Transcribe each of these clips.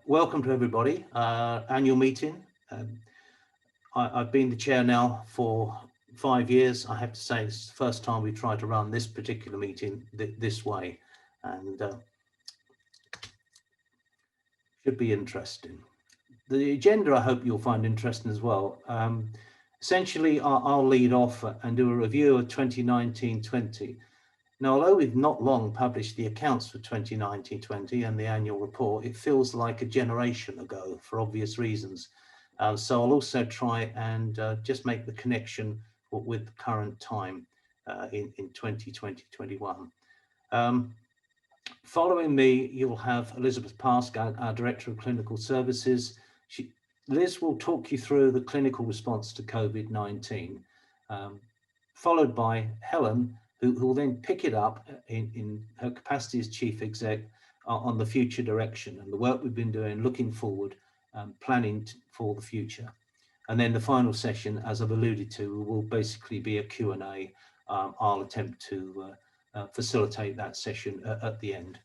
welcome to everybody. Annual meeting. I've been the chair now for 5 years. I have to say it's the first time we tried to run this particular meeting this way, and should be interesting. The agenda I hope you'll find interesting as well. Essentially, I'll lead off and do a review of 2019-20. Now, although we've not long published the accounts for 2019-20 and the annual report, it feels like a generation ago for obvious reasons. So I'll also try and just make the connection with the current time in 2020-21. Following me, you'll have Elizabeth Pask, our Director of Clinical Services. Liz will talk you through the clinical response to COVID-19, followed by Helen, who will then pick it up in her capacity as Chief Exec on the future direction and the work we've been doing, looking forward, planning for the future. And then the final session, as I've alluded to, will basically be a Q&A. I'll attempt to facilitate that session at the end.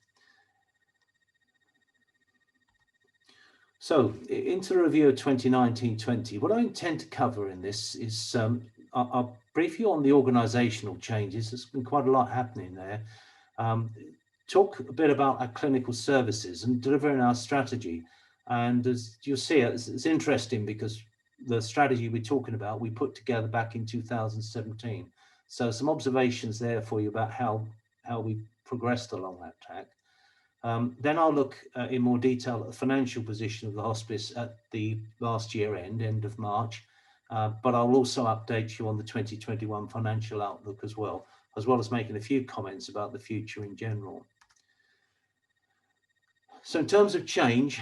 So into the review of 2019-20, what I intend to cover in this is I'll brief you on the organisational changes. There's been quite a lot happening there. Talk a bit about our clinical services and delivering our strategy. And as you'll see, it's interesting because the strategy we're talking about, we put together back in 2017. So some observations there for you about how we progressed along that track. Then I'll look in more detail at the financial position of the hospice at the last year end of March. But I'll also update you on the 2021 financial outlook as well as making a few comments about the future in general. So in terms of change,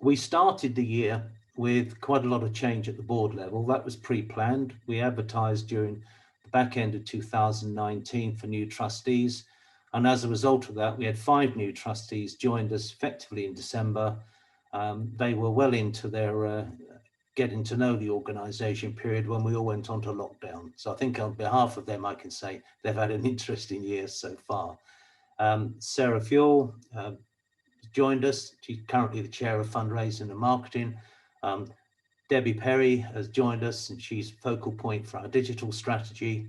we started the year with quite a lot of change at the board level. That was pre-planned. We advertised during the back end of 2019 for new trustees. And as a result of that, we had 5 new trustees joined us effectively in December. They were well into their getting to know the organisation period when we all went on to lockdown. So I think on behalf of them, I can say they've had an interesting year so far. Sarah Fuel joined us. She's currently the chair of fundraising and marketing. Debbie Perry has joined us and she's focal point for our digital strategy.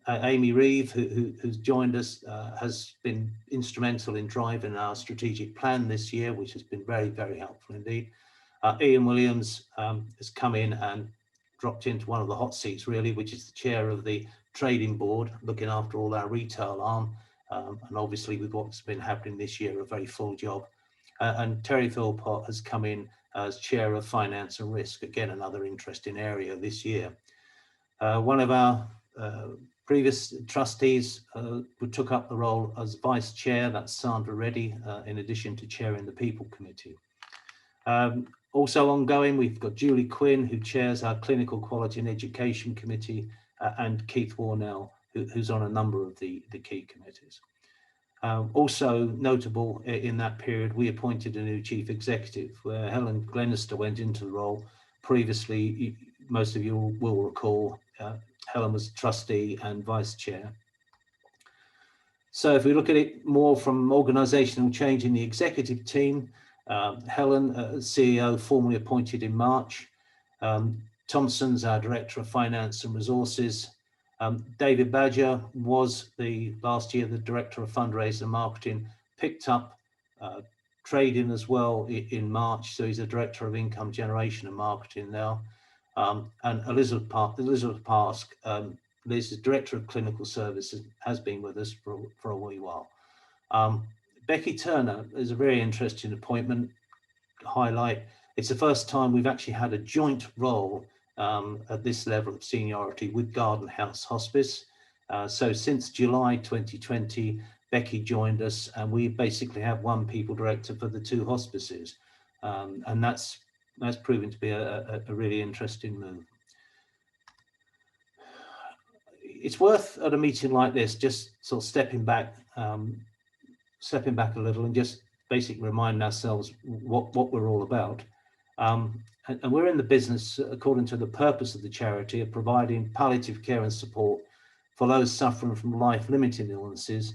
Amy Reeve, who's joined us, has been instrumental in driving our strategic plan this year, which has been very, very helpful indeed. Ian Williams has come in and dropped into one of the hot seats really, which is the chair of the trading board, looking after all our retail arm. And obviously with what's been happening this year, a very full job. And Terry Philpott has come in as chair of finance and risk, again, another interesting area this year. One of our previous trustees who took up the role as vice chair, that's Sandra Reddy, in addition to chairing the people committee. Also ongoing, we've got Julie Quinn, who chairs our clinical quality and education committee, and Keith Warnell, who's on a number of the key committees. Also notable in that period, we appointed a new chief executive where Helen Glenister went into the role. Previously, most of you will recall, Helen was trustee and vice chair. So if we look at it more from organisational change in the executive team, Helen, CEO, formally appointed in March. Thompson's our Director of Finance and Resources. David Badger was last year the Director of Fundraising and Marketing, picked up trading as well in March, so he's the Director of Income Generation and Marketing now. And Elizabeth Pask, Liz is Director of Clinical Services, has been with us for a wee while. Becky Turner is a very interesting appointment to highlight. It's the first time we've actually had a joint role at this level of seniority with Garden House Hospice. So since July 2020, Becky joined us and we basically have one people director for the 2 hospices. And that's proven to be a really interesting move. It's worth at a meeting like this, just sort of stepping back a little and just basically remind ourselves what we're all about. And we're in the business, according to the purpose of the charity, of providing palliative care and support for those suffering from life-limiting illnesses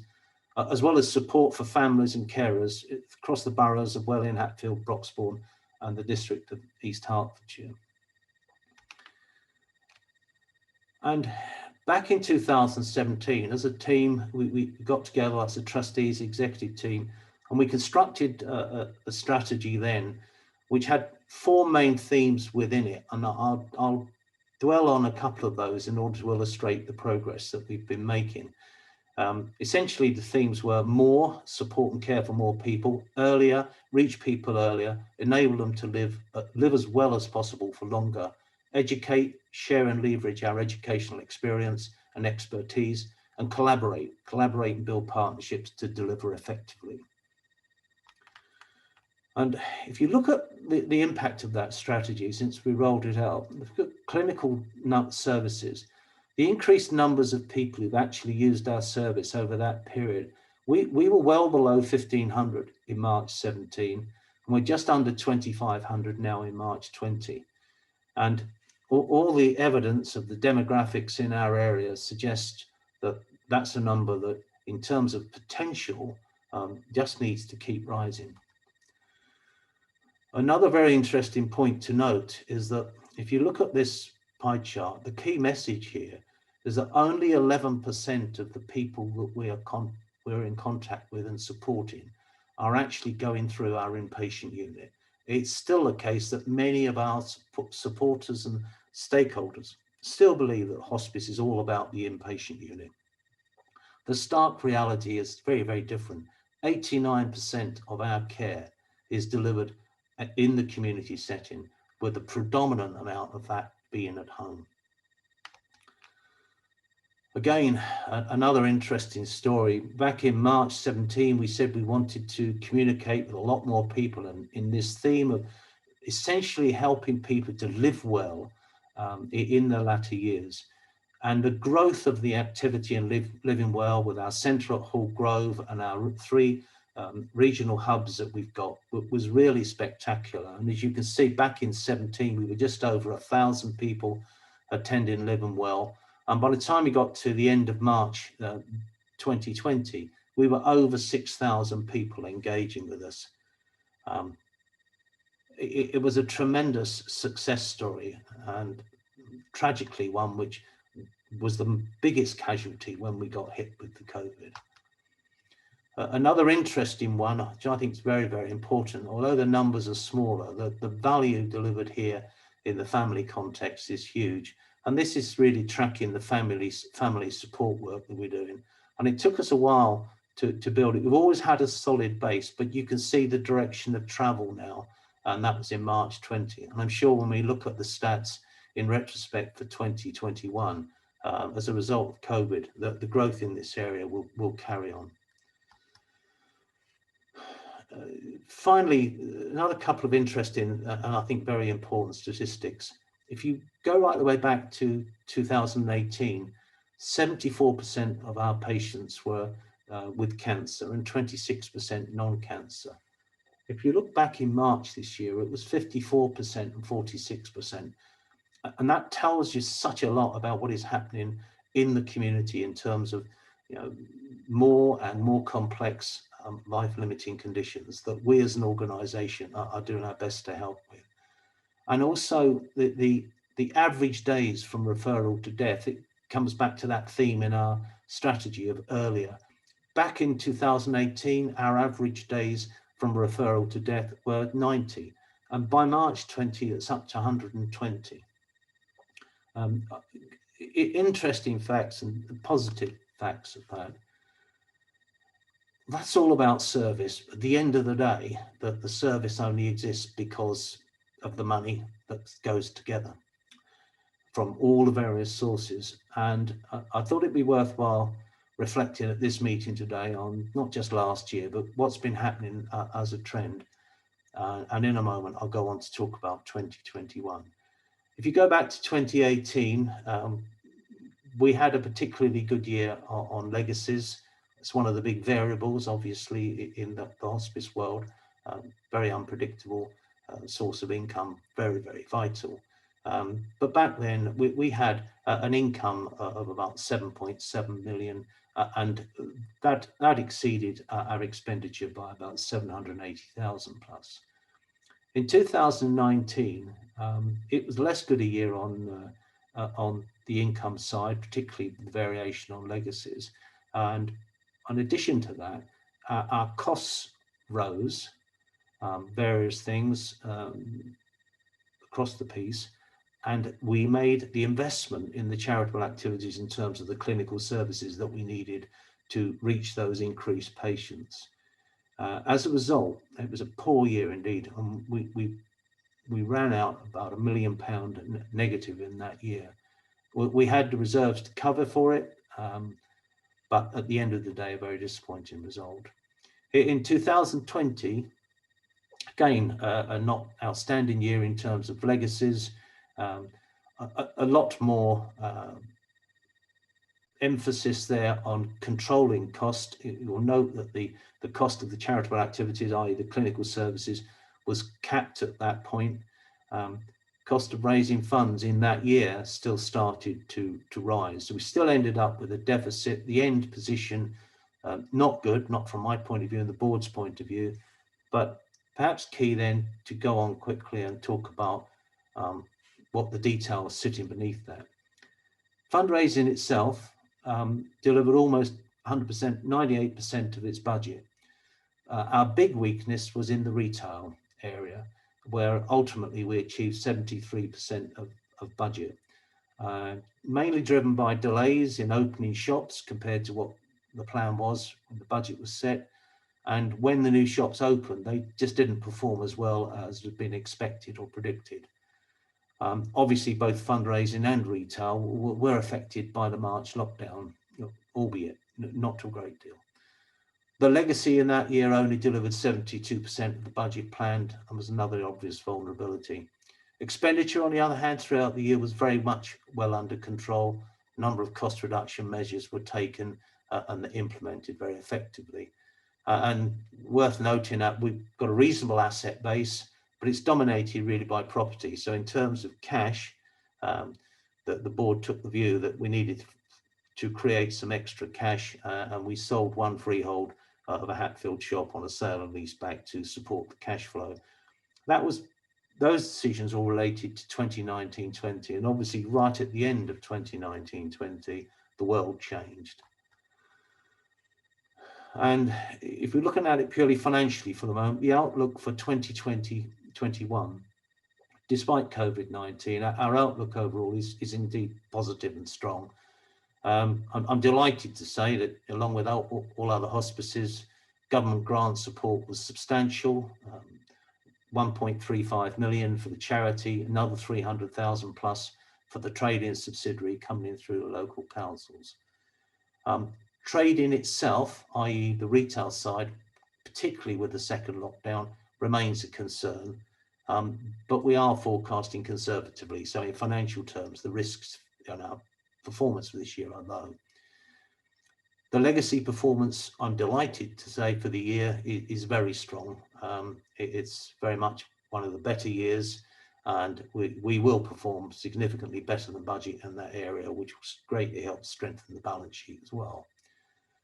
as well as support for families and carers across the boroughs of Welwyn, Hatfield, Broxbourne, and the district of East Hertfordshire. And back in 2017, as a team, we got together as a trustees executive team, and we constructed a strategy then, which had 4 main themes within it. And I'll dwell on a couple of those in order to illustrate the progress that we've been making. Essentially, the themes were more, support and care for more people, earlier, reach people earlier, enable them to live as well as possible for longer, educate, share and leverage our educational experience and expertise, and collaborate and build partnerships to deliver effectively. And if you look at the impact of that strategy since we rolled it out, look at clinical services, the increased numbers of people who've actually used our service over that period, we were well below 1,500 in March 17, and we're just under 2,500 now in March 20. And all the evidence of the demographics in our area suggests that that's a number that, in terms of potential, just needs to keep rising. Another very interesting point to note is that if you look at this pie chart, the key message here is that only 11% of the people that we're in contact with and supporting are actually going through our inpatient unit. It's still the case that many of our supporters and stakeholders still believe that hospice is all about the inpatient unit. The stark reality is very, very different. 89% of our care is delivered in the community setting, with the predominant amount of that being at home. Again, another interesting story. Back in March 17, we said we wanted to communicate with a lot more people, and in this theme of essentially helping people to live well in their latter years. And the growth of the activity and living well with our centre at Hall Grove and our 3 regional hubs that we've got was really spectacular. And as you can see, back in 17, we were just over 1,000 people attending Living Well. And by the time we got to the end of March 2020, we were over 6,000 people engaging with us. It was a tremendous success story, and tragically one which was the biggest casualty when we got hit with the COVID. Another interesting one, which I think is very, very important, although the numbers are smaller, the value delivered here in the family context is huge. And this is really tracking the family support work that we're doing. And it took us a while to build it. We've always had a solid base, but you can see the direction of travel now. And that was in March 20. And I'm sure when we look at the stats in retrospect for 2021, as a result of COVID, the growth in this area will carry on. Finally, another couple of interesting and I think very important statistics. If you go right the way back to 2018, 74% of our patients were with cancer and 26% non-cancer. If you look back in March this year, it was 54% and 46%. And that tells you such a lot about what is happening in the community in terms of, more and more complex life-limiting conditions that we as an organisation are doing our best to help with. And also the average days from referral to death, it comes back to that theme in our strategy of earlier. Back in 2018, our average days from referral to death were 90. And by March 20, it's up to 120. Interesting facts and positive facts of that. That's all about service. At the end of the day, the service only exists because of the money that goes together from all the various sources. And I thought it'd be worthwhile reflecting at this meeting today on not just last year, but what's been happening as a trend. And in a moment, I'll go on to talk about 2021. If you go back to 2018, we had a particularly good year on legacies. It's one of the big variables, obviously, in the hospice world. Very unpredictable source of income, very, very vital. But back then, we had an income of about 7.7 million and that exceeded our expenditure by about 780,000 plus. In 2019, it was less good a year on the income side, particularly the variation on legacies. And in addition to that, our costs rose, various things across the piece, and we made the investment in the charitable activities in terms of the clinical services that we needed to reach those increased patients. As a result, it was a poor year indeed, and we ran out about £1 million negative in that year. We had the reserves to cover for it, but at the end of the day, a very disappointing result. In 2020, again, a not outstanding year in terms of legacies, a lot more emphasis there on controlling cost. You'll note that the cost of the charitable activities, i.e. the clinical services, was capped at that point. Cost of raising funds in that year still started to rise. So we still ended up with a deficit, the end position, not good, not from my point of view and the board's point of view, but perhaps key then to go on quickly and talk about what the details sitting beneath that. Fundraising itself delivered almost 100%, 98% of its budget. Our big weakness was in the retail area, where ultimately we achieved 73% of budget, mainly driven by delays in opening shops compared to what the plan was when the budget was set. And when the new shops opened, they just didn't perform as well as had been expected or predicted. Obviously, both fundraising and retail were affected by the March lockdown, albeit not to a great deal. The legacy in that year only delivered 72% of the budget planned and was another obvious vulnerability. Expenditure, on the other hand, throughout the year was very much well under control. A number of cost reduction measures were taken and implemented very effectively. And worth noting that we've got a reasonable asset base, but it's dominated really by property. So in terms of cash, the board took the view that we needed to create some extra cash, and we sold one freehold of a Hatfield shop on a sale and lease back to support the cash flow. Those decisions all related to 2019-20, and obviously right at the end of 2019-20, the world changed. And if we're looking at it purely financially for the moment, the outlook for 2020-21, despite COVID-19, our outlook overall is indeed positive and strong. I'm delighted to say that along with all other hospices, government grant support was substantial, 1.35 million for the charity, another 300,000 plus for the trade-in subsidiary coming in through the local councils. Trade-in itself, i.e. the retail side, particularly with the second lockdown, remains a concern, but we are forecasting conservatively. So in financial terms, the risks in our performance for this year are low. The legacy performance, I'm delighted to say, for the year is very strong. It's very much one of the better years, and we will perform significantly better than budget in that area, which will greatly help strengthen the balance sheet as well.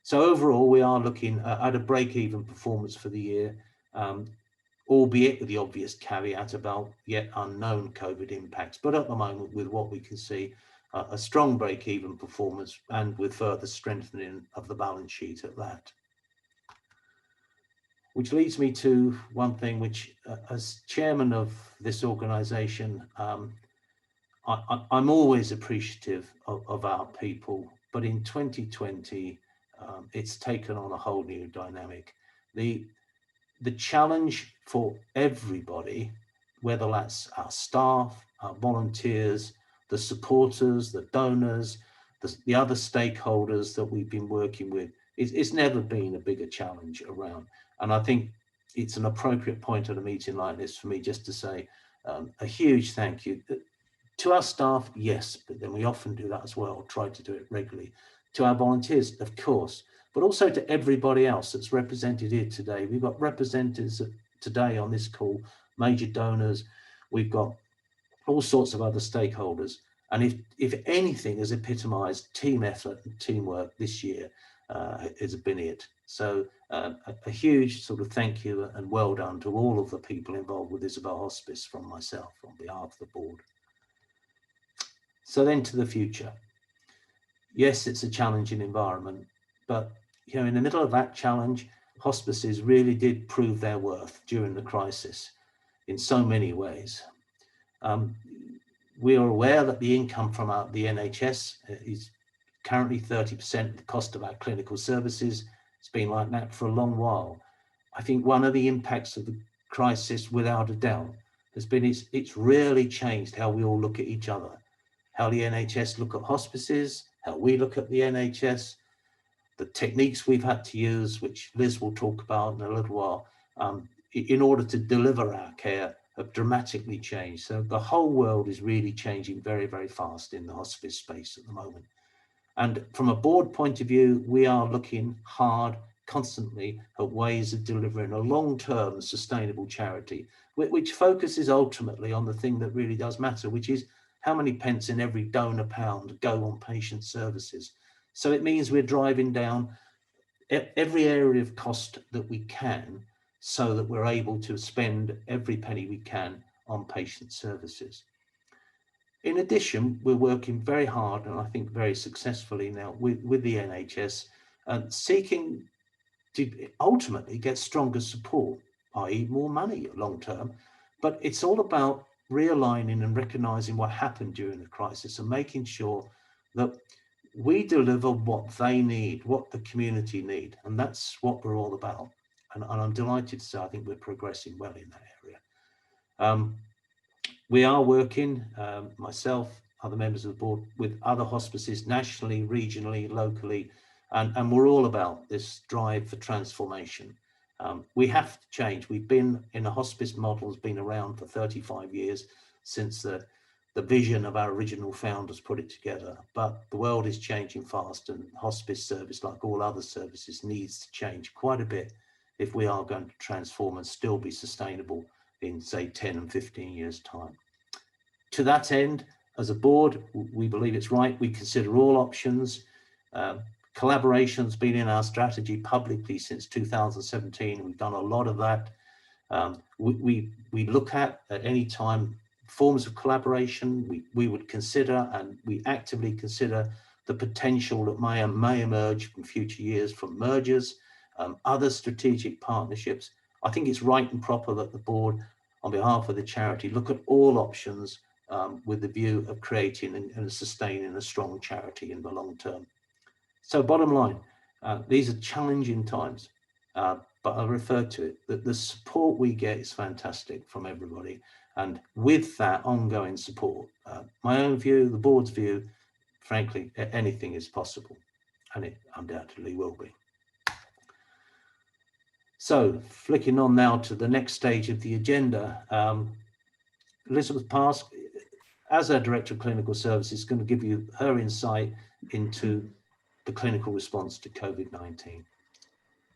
So overall, we are looking at a break-even performance for the year, albeit with the obvious caveat about yet unknown COVID impacts. But at the moment, with what we can see, a strong break-even performance and with further strengthening of the balance sheet at that. Which leads me to one thing which, as chairman of this organisation, I'm always appreciative of our people, but in 2020, it's taken on a whole new dynamic. The challenge for everybody, whether that's our staff, our volunteers, the supporters, the donors, the other stakeholders that we've been working with, it's never been a bigger challenge around. And I think it's an appropriate point at a meeting like this for me just to say a huge thank you to our staff, yes, but then we often do that as well, try to do it regularly. To our volunteers, of course, but also to everybody else that's represented here today. We've got representatives today on this call, major donors, we've got all sorts of other stakeholders. And if anything has epitomised team effort and teamwork this year, has been it. So a huge sort of thank you and well done to all of the people involved with Isabel Hospice from myself on behalf of the board. So then to the future. Yes, it's a challenging environment, but in the middle of that challenge, hospices really did prove their worth during the crisis in so many ways. We are aware that the income from the NHS is currently 30% of the cost of our clinical services. It's been like that for a long while. I think one of the impacts of the crisis, without a doubt, has been it's really changed how we all look at each other, how the NHS look at hospices, how we look at the NHS, the techniques we've had to use, which Liz will talk about in a little while, in order to deliver our care, have dramatically changed. So the whole world is really changing very, very fast in the hospice space at the moment. And from a board point of view, we are looking hard constantly at ways of delivering a long-term sustainable charity, which focuses ultimately on the thing that really does matter, which is how many pence in every donor pound go on patient services. So it means we're driving down every area of cost that we can so that we're able to spend every penny we can on patient services. In addition, we're working very hard, and I think very successfully now with the NHS, seeking to ultimately get stronger support, i.e. more money long term. But it's all about realigning and recognising what happened during the crisis and making sure that we deliver what they need, what the community need. And that's what we're all about. And I'm delighted to say I think we're progressing well in that area. We are working, myself, other members of the board, with other hospices nationally, regionally, locally, and we're all about this drive for transformation. We have to change. We've been in a hospice model has been around for 35 years since the vision of our original founders put it together. But the world is changing fast, and hospice service, like all other services, needs to change quite a bit if we are going to transform and still be sustainable in, say, 10 and 15 years' time. To that end, as a board, we believe it's right. We consider all options. Collaboration's been in our strategy publicly since 2017. We've done a lot of that. We look at any time forms of collaboration. We would consider, and we actively consider, the potential that may emerge in future years from mergers, other strategic partnerships. I think it's right and proper that the board, on behalf of the charity, look at all options with the view of creating and sustaining a strong charity in the long term. So bottom line, these are challenging times, but I referred to it, that the support we get is fantastic from everybody. And with that ongoing support, my own view, the board's view, frankly, anything is possible, and it undoubtedly will be. So flicking on now to the next stage of the agenda, Elizabeth Pask, as our Director of Clinical Services, is going to give you her insight into the clinical response to COVID-19.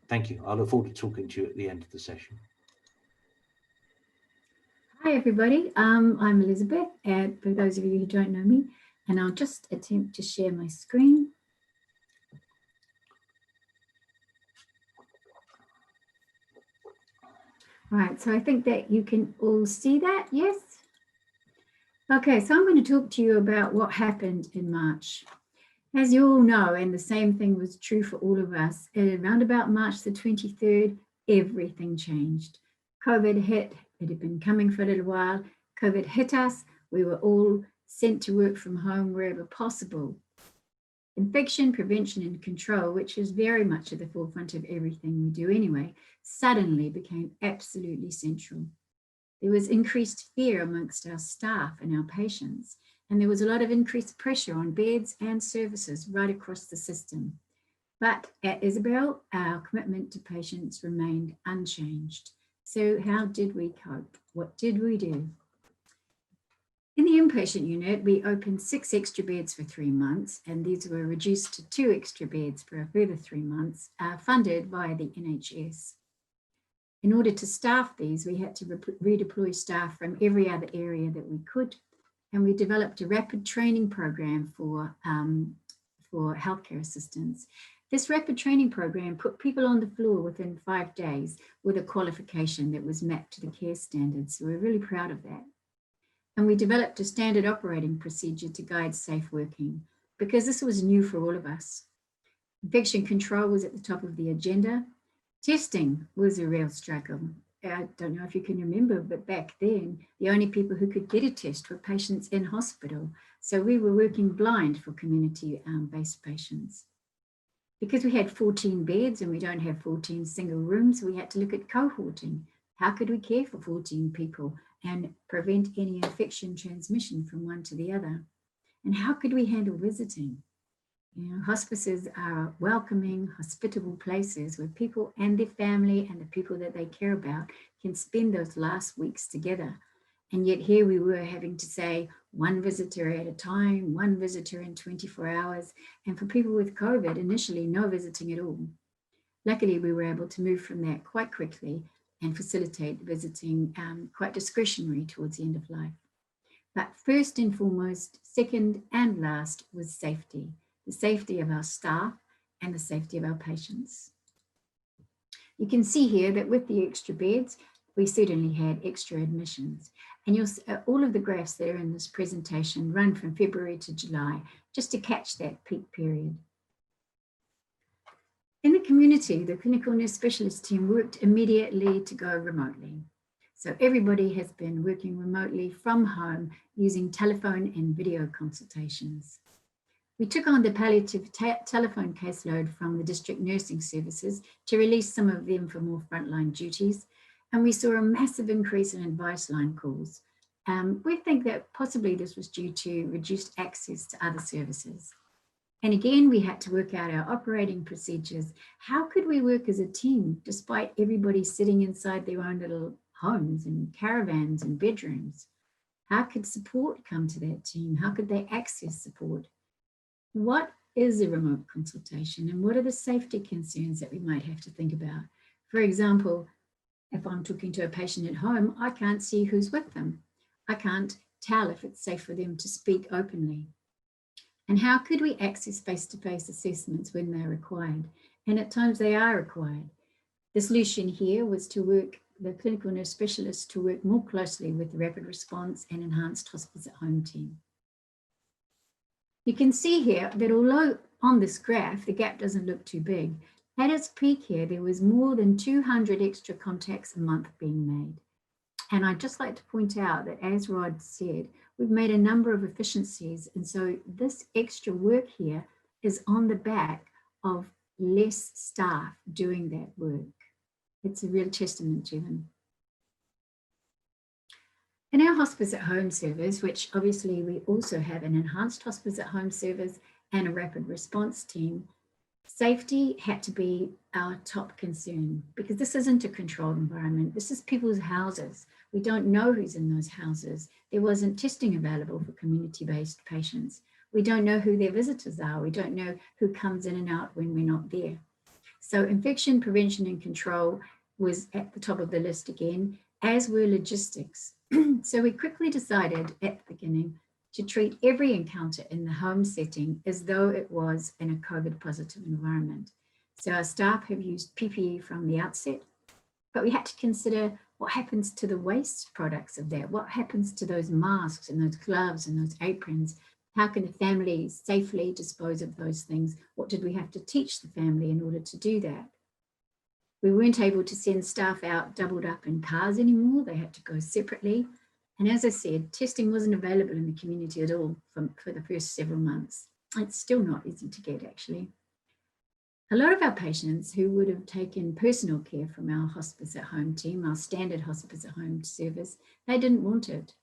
Thank you. I look forward to talking to you at the end of the session. Hi, everybody. I'm Elizabeth, and for those of you who don't know me, and I'll just attempt to share my screen. All right, so I think that you can all see that, yes? Okay, so I'm going to talk to you about what happened in March. As you all know, and the same thing was true for all of us, around about March the 23rd, everything changed. COVID hit, it had been coming for a little while. COVID hit us, we were all sent to work from home wherever possible. Infection prevention and control, which is very much at the forefront of everything we do anyway, suddenly became absolutely central. There was increased fear amongst our staff and our patients, and there was a lot of increased pressure on beds and services right across the system. But at Isabel, our commitment to patients remained unchanged. So how did we cope? What did we do? In the inpatient unit, we opened 6 extra beds for 3 months, and these were reduced to 2 extra beds for a further 3 months, funded by the NHS. In order to staff these, we had to redeploy staff from every other area that we could, and we developed a rapid training program for healthcare assistants. This rapid training program put people on the floor within 5 days with a qualification that was mapped to the care standards. So we're really proud of that. And we developed a standard operating procedure to guide safe working, because this was new for all of us. Infection control was at the top of the agenda. Testing was a real struggle. I don't know if you can remember, but back then, the only people who could get a test were patients in hospital. So we were working blind for community-based patients. Because we had 14 beds and we don't have 14 single rooms, we had to look at cohorting. How could we care for 14 people and prevent any infection transmission from one to the other? And how could we handle visiting? You know, hospices are welcoming, hospitable places where people and their family and the people that they care about can spend those last weeks together. And yet here we were having to say one visitor at a time, one visitor in 24 hours. And for people with COVID, initially no visiting at all. Luckily, we were able to move from that quite quickly and facilitate visiting quite discretionary towards the end of life. But first and foremost, second and last was safety. The safety of our staff and the safety of our patients. You can see here that with the extra beds, we certainly had extra admissions. And you'll see all of the graphs that are in this presentation run from February to July, just to catch that peak period. In the community, the clinical nurse specialist team worked immediately to go remotely. So everybody has been working remotely from home using telephone and video consultations. We took on the palliative telephone caseload from the district nursing services to release some of them for more frontline duties. And we saw a massive increase in advice line calls. We think that possibly this was due to reduced access to other services. And again, we had to work out our operating procedures. How could we work as a team despite everybody sitting inside their own little homes and caravans and bedrooms? How could support come to that team? How could they access support? What is a remote consultation and what are the safety concerns that we might have to think about? For example, if I'm talking to a patient at home, I can't see who's with them. I can't tell if it's safe for them to speak openly. And how could we access face-to-face assessments when they're required? And at times they are required. The solution here was to work, the clinical nurse specialists to work more closely with the rapid response and enhanced hospice at home team. You can see here that although on this graph, the gap doesn't look too big, at its peak here, there was more than 200 extra contacts a month being made. And I'd just like to point out that, as Rod said, we've made a number of efficiencies. And so this extra work here is on the back of less staff doing that work. It's a real testament to them. In our hospice at home service, which obviously we also have an enhanced hospice at home service and a rapid response team, safety had to be our top concern because this isn't a controlled environment. This is people's houses. We don't know who's in those houses. There wasn't testing available for community-based patients. We don't know who their visitors are. We don't know who comes in and out when we're not there. So infection prevention and control was at the top of the list again, as were logistics. So we quickly decided at the beginning to treat every encounter in the home setting as though it was in a COVID positive environment. So our staff have used PPE from the outset, but we had to consider what happens to the waste products of that? What happens to those masks and those gloves and those aprons? How can the family safely dispose of those things? What did we have to teach the family in order to do that? We weren't able to send staff out doubled up in cars anymore. They had to go separately. And as I said, testing wasn't available in the community at all for the first several months. It's still not easy to get, actually. A lot of our patients who would have taken personal care from our hospice at home team, our standard hospice at home service, they didn't want it.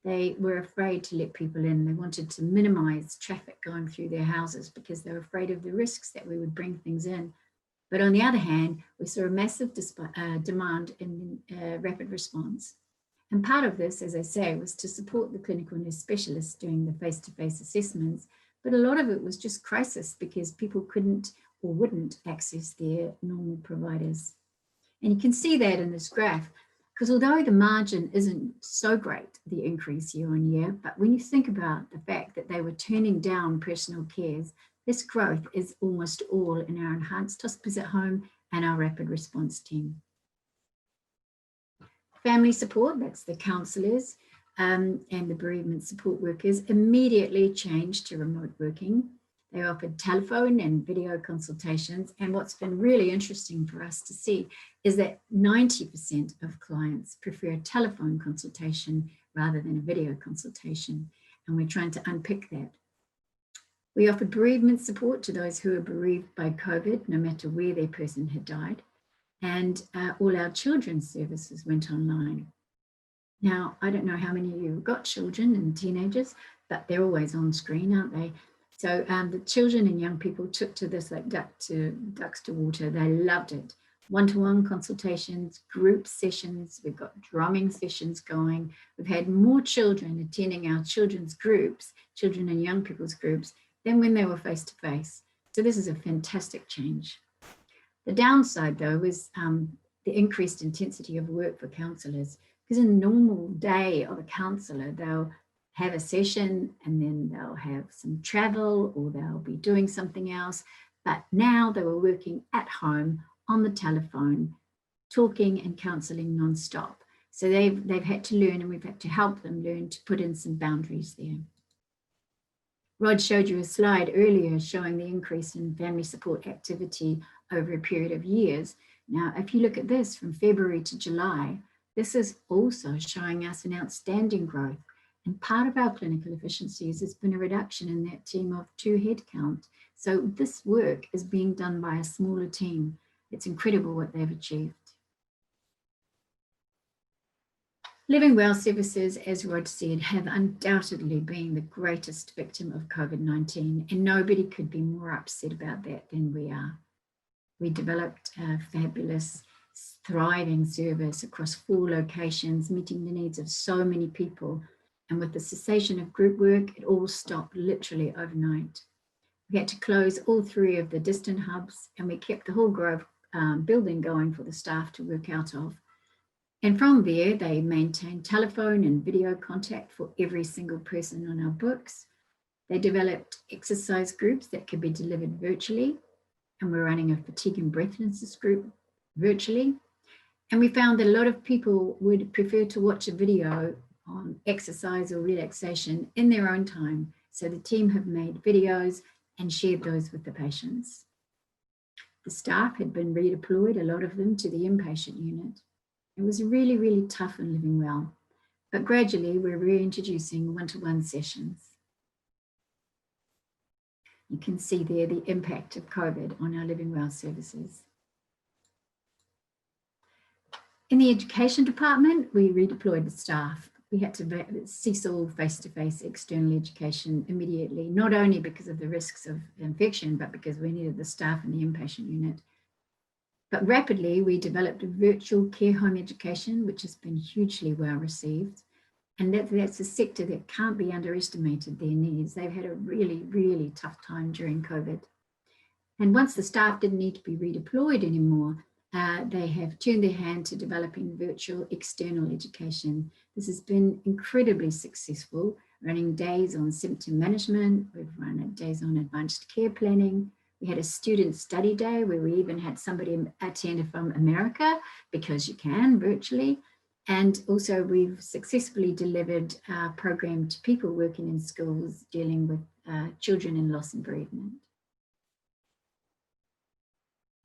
They were afraid to let people in. They wanted to minimize traffic going through their houses because they were afraid of the risks that we would bring things in. But on the other hand, we saw a massive demand in rapid response. And part of this, as I say, was to support the clinical nurse specialists doing the face-to-face assessments, but a lot of it was just crisis because people couldn't or wouldn't access their normal providers. And you can see that in this graph, because although the margin isn't so great, the increase year on year, but when you think about the fact that they were turning down personal cares This growth is almost all in our enhanced hospice at home and our rapid response team. Family support, that's the counsellors and the bereavement support workers, immediately changed to remote working. They offered telephone and video consultations. And what's been really interesting for us to see is that 90% of clients prefer a telephone consultation rather than a video consultation. And we're trying to unpick that. We offered bereavement support to those who were bereaved by COVID, no matter where their person had died. And all our children's services went online. Now, I don't know how many of you have got children and teenagers, but they're always on screen, aren't they? So the children and young people took to this like ducks to water. They loved it. One-to-one consultations, group sessions. We've got drumming sessions going. We've had more children attending our children's groups, children and young people's groups, than when they were face-to-face. So this is a fantastic change. The downside, though, was the increased intensity of work for counsellors. Because in a normal day of a counsellor, they'll have a session and then they'll have some travel or they'll be doing something else. But now they were working at home on the telephone, talking and counselling non-stop. So they've had to learn, and we've had to help them learn to put in some boundaries there. Rod showed you a slide earlier showing the increase in family support activity over a period of years. Now, if you look at this from February to July, this is also showing us an outstanding growth. And part of our clinical efficiencies has been a reduction in that team of 2 headcount. So this work is being done by a smaller team. It's incredible what they've achieved. Living Well services, as Rod said, have undoubtedly been the greatest victim of COVID-19, and nobody could be more upset about that than we are. We developed a fabulous, thriving service across 4 locations, meeting the needs of so many people. And with the cessation of group work, it all stopped literally overnight. We had to close all 3 of the distant hubs, and we kept the whole Grove building going for the staff to work out of. And from there, they maintained telephone and video contact for every single person on our books. They developed exercise groups that could be delivered virtually, and we're running a fatigue and breathlessness group virtually. And we found that a lot of people would prefer to watch a video on exercise or relaxation in their own time. So the team have made videos and shared those with the patients. The staff had been redeployed, a lot of them, to the inpatient unit. It was really, really tough in Living Well, but gradually we're reintroducing one-to-one sessions. You can see there the impact of COVID on our Living Well services. In the education department, we redeployed the staff. We had to cease all face-to-face external education immediately, not only because of the risks of infection, but because we needed the staff in the inpatient unit. But rapidly, we developed a virtual care home education, which has been hugely well received. And that's a sector that can't be underestimated, their needs. They've had a really, really tough time during COVID. And once the staff didn't need to be redeployed anymore, they have turned their hand to developing virtual external education. This has been incredibly successful, running days on symptom management. We've run days on advanced care planning. We had a student study day where we even had somebody attend from America, because you can virtually. And also we've successfully delivered our program to people working in schools dealing with children in loss and bereavement.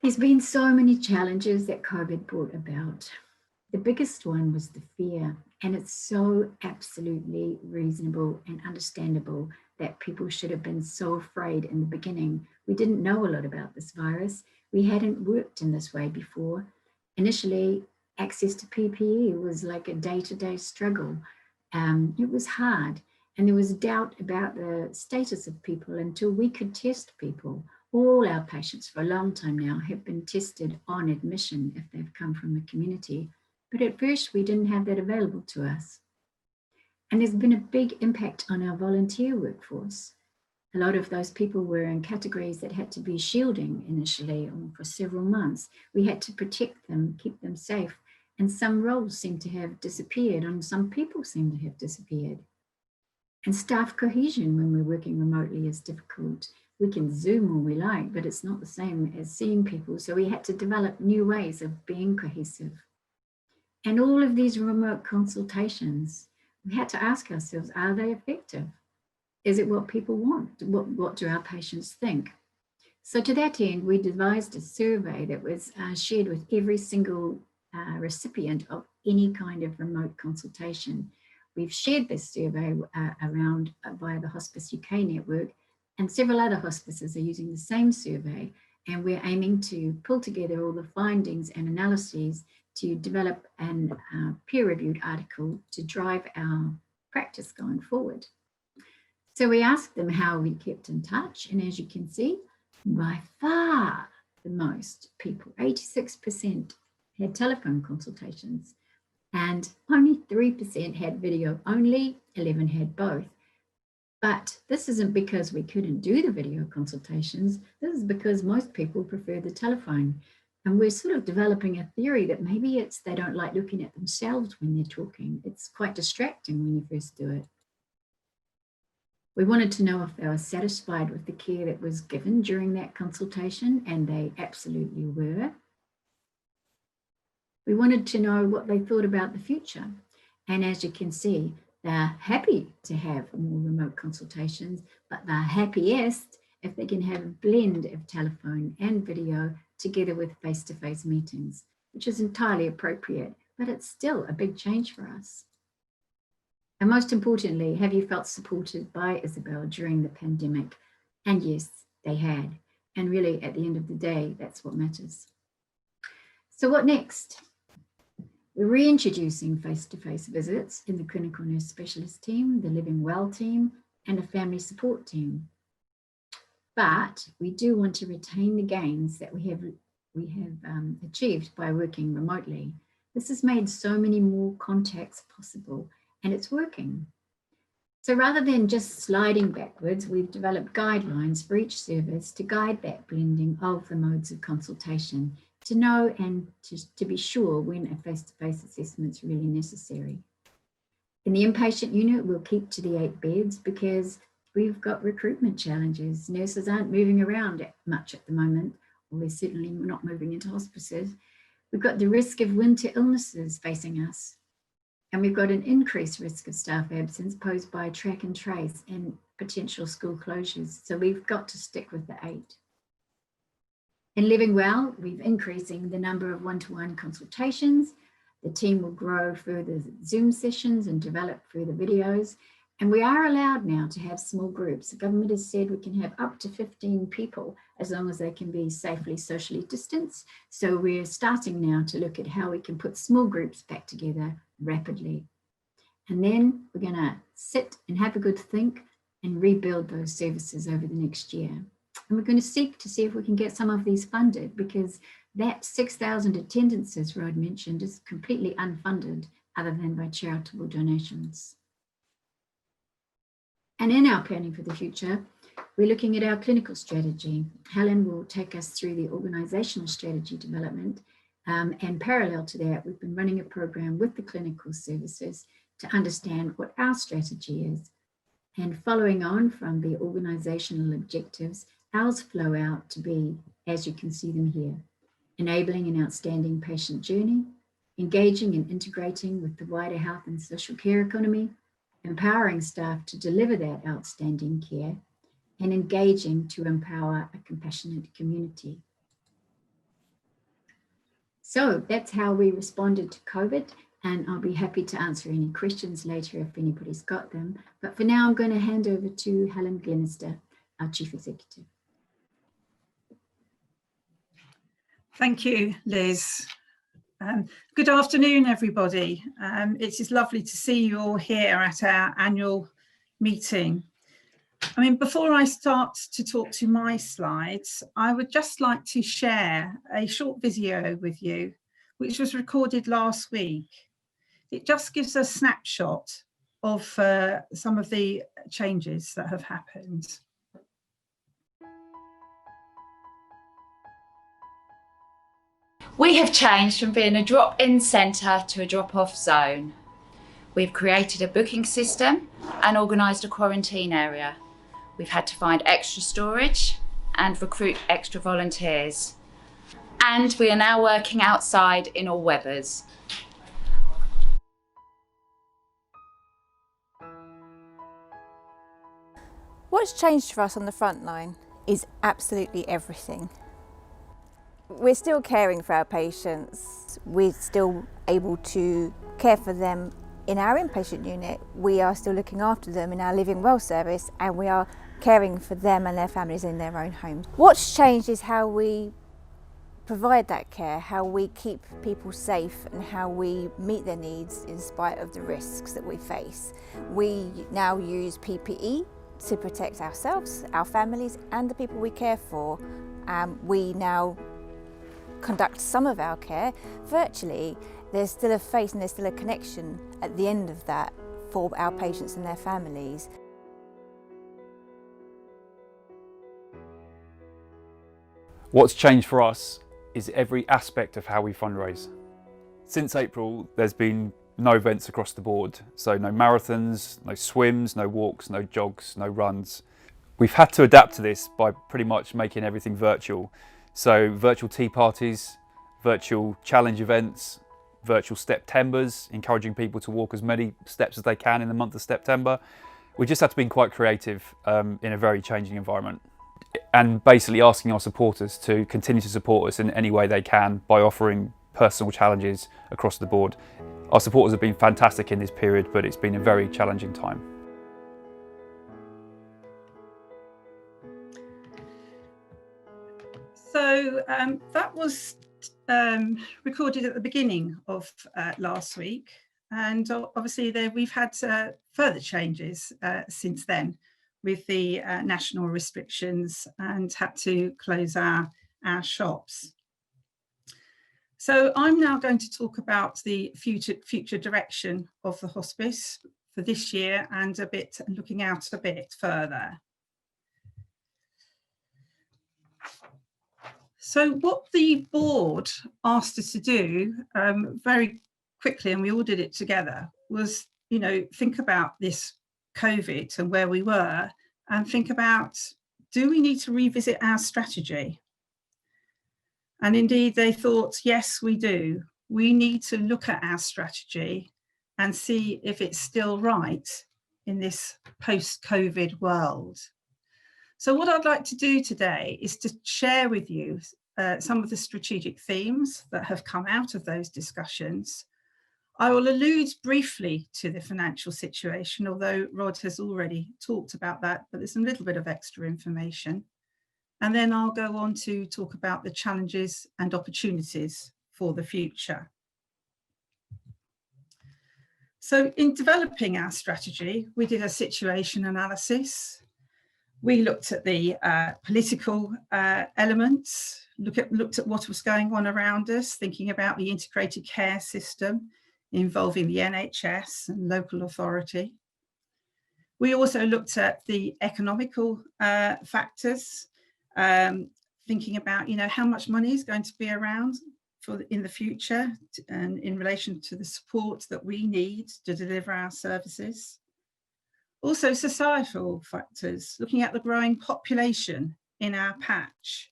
There's been so many challenges that COVID brought about. The biggest one was the fear, and it's so absolutely reasonable and understandable that people should have been so afraid in the beginning. We didn't know a lot about this virus. We hadn't worked in this way before. Initially, access to PPE was like a day-to-day struggle. It was hard, and there was doubt about the status of people until we could test people. All our patients for a long time now have been tested on admission if they've come from the community. But at first, we didn't have that available to us. And there's been a big impact on our volunteer workforce. A lot of those people were in categories that had to be shielding initially or for several months. We had to protect them, keep them safe. And some roles seem to have disappeared, and some people seem to have disappeared. And staff cohesion when we're working remotely is difficult. We can Zoom all we like, but it's not the same as seeing people. So we had to develop new ways of being cohesive. And all of these remote consultations, we had to ask ourselves, are they effective? Is it what people want? What do our patients think? So to that end, we devised a survey that was shared with every single recipient of any kind of remote consultation. We've shared this survey around via the Hospice UK network, and several other hospices are using the same survey, and we're aiming to pull together all the findings and analyses to develop a peer-reviewed article to drive our practice going forward. So we asked them how we kept in touch, and as you can see, by far the most people, 86%, had telephone consultations, and only 3% had video only, 11 had both. But this isn't because we couldn't do the video consultations. This is because most people prefer the telephone. And we're sort of developing a theory that maybe it's they don't like looking at themselves when they're talking. It's quite distracting when you first do it. We wanted to know if they were satisfied with the care that was given during that consultation, and they absolutely were. We wanted to know what they thought about the future. And as you can see, they're happy to have more remote consultations, but they're happiest if they can have a blend of telephone and video together with face-to-face meetings, which is entirely appropriate, but it's still a big change for us. And most importantly, have you felt supported by Isabel during the pandemic? And yes, they had. And really, at the end of the day, that's what matters. So what next? We're reintroducing face-to-face visits in the clinical nurse specialist team, the Living Well team, and a family support team. But we do want to retain the gains that we have achieved by working remotely. This has made so many more contacts possible, and it's working. So rather than just sliding backwards, we've developed guidelines for each service to guide that blending of the modes of consultation, to know and to be sure when a face-to-face assessment is really necessary. In the inpatient unit, we'll keep to the 8 beds because we've got recruitment challenges. Nurses aren't moving around much at the moment, or they're certainly not moving into hospices. We've got the risk of winter illnesses facing us. And we've got an increased risk of staff absence posed by track and trace and potential school closures. So we've got to stick with the 8. In Living Well, we're increasing the number of one-to-one consultations. The team will grow further Zoom sessions and develop further videos. And we are allowed now to have small groups. The government has said we can have up to 15 people as long as they can be safely socially distanced. So we're starting now to look at how we can put small groups back together rapidly. And then we're going to sit and have a good think and rebuild those services over the next year. And we're going to seek to see if we can get some of these funded, because that 6,000 attendances Rod mentioned is completely unfunded other than by charitable donations. And in our planning for the future, we're looking at our clinical strategy. Helen will take us through the organisational strategy development. And parallel to that, we've been running a program with the clinical services to understand what our strategy is. And following on from the organisational objectives, ours flow out to be, as you can see them here, enabling an outstanding patient journey, engaging and integrating with the wider health and social care economy, empowering staff to deliver that outstanding care, and engaging to empower a compassionate community. So that's how we responded to COVID, and I'll be happy to answer any questions later if anybody's got them. But for now, I'm going to hand over to Helen Glenister, our Chief Executive. Thank you, Liz. Good afternoon, everybody. It is lovely to see you all here at our annual meeting. I mean, before I start to talk to my slides, I would just like to share a short video with you, which was recorded last week. It just gives a snapshot of some of the changes that have happened. We have changed from being a drop-in centre to a drop-off zone. We've created a booking system and organised a quarantine area. We've had to find extra storage and recruit extra volunteers. And we are now working outside in all weathers. What's changed for us on the front line is absolutely everything. We're still caring for our patients. We're still able to care for them in our inpatient unit. We are still looking after them in our Living Well service, and we are caring for them and their families in their own homes. What's changed is how we provide that care, how we keep people safe and how we meet their needs in spite of the risks that we face. We now use PPE to protect ourselves, our families and the people we care for. We now conduct some of our care virtually. There's still a face and there's still a connection at the end of that for our patients and their families. What's changed for us is every aspect of how we fundraise. Since April, there's been no events across the board. So no marathons, no swims, no walks, no jogs, no runs. We've had to adapt to this by pretty much making everything virtual. So virtual tea parties, virtual challenge events, virtual Steptembers, encouraging people to walk as many steps as they can in the month of September. We just had to be quite creative in a very changing environment. And basically asking our supporters to continue to support us in any way they can by offering personal challenges across the board. Our supporters have been fantastic in this period, but it's been a very challenging time. So that was recorded at the beginning of last week, and obviously we've had further changes since then with the national restrictions and had to close our shops. So I'm now going to talk about the future direction of the hospice for this year and looking out a bit further. So what the board asked us to do very quickly, and we all did it together, was, think about this COVID and where we were, and think about, do we need to revisit our strategy? And indeed they thought, yes, we do. We need to look at our strategy and see if it's still right in this post-COVID world. So what I'd like to do today is to share with you some of the strategic themes that have come out of those discussions. I will allude briefly to the financial situation, although Rod has already talked about that, but there's a little bit of extra information. And then I'll go on to talk about the challenges and opportunities for the future. So in developing our strategy, we did a situation analysis. We looked at the political elements, looked at what was going on around us, thinking about the integrated care system involving the NHS and local authority. We also looked at the economical factors, thinking about, how much money is going to be around in the future and in relation to the support that we need to deliver our services. Also societal factors, looking at the growing population in our patch.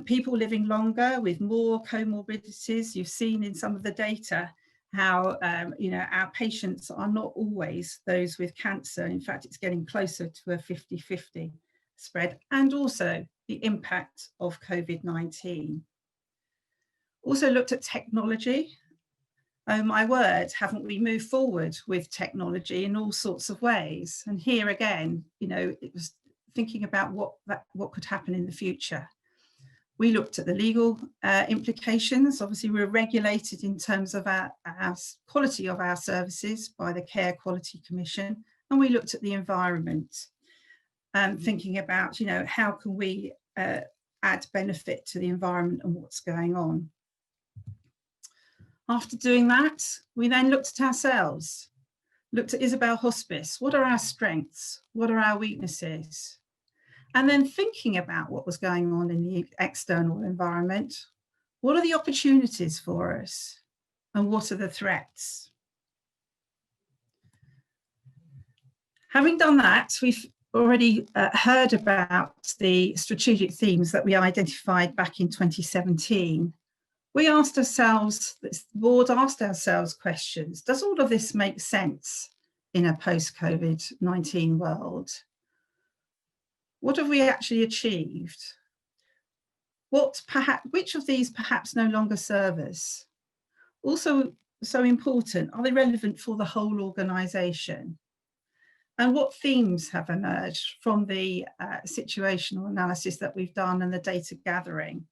People living longer with more comorbidities. You've seen in some of the data how our patients are not always those with cancer. In fact, it's getting closer to a 50-50 spread, and also the impact of COVID-19. Also looked at technology. Oh my word, haven't we moved forward with technology in all sorts of ways? And here again, it was thinking about what could happen in the future. We looked at the legal implications. Obviously, we're regulated in terms of our quality of our services by the Care Quality Commission. And we looked at the environment, thinking about, how can we add benefit to the environment and what's going on. After doing that, we then looked at ourselves, looked at Isabel Hospice. What are our strengths? What are our weaknesses? And then thinking about what was going on in the external environment, what are the opportunities for us and what are the threats? Having done that, we've already heard about the strategic themes that we identified back in 2017, we asked ourselves, the board asked ourselves questions. Does all of this make sense in a post-COVID-19 world? What have we actually achieved? Which of these perhaps no longer serve us? Also, so important, are they relevant for the whole organisation? And what themes have emerged from the situational analysis that we've done and the data gathering?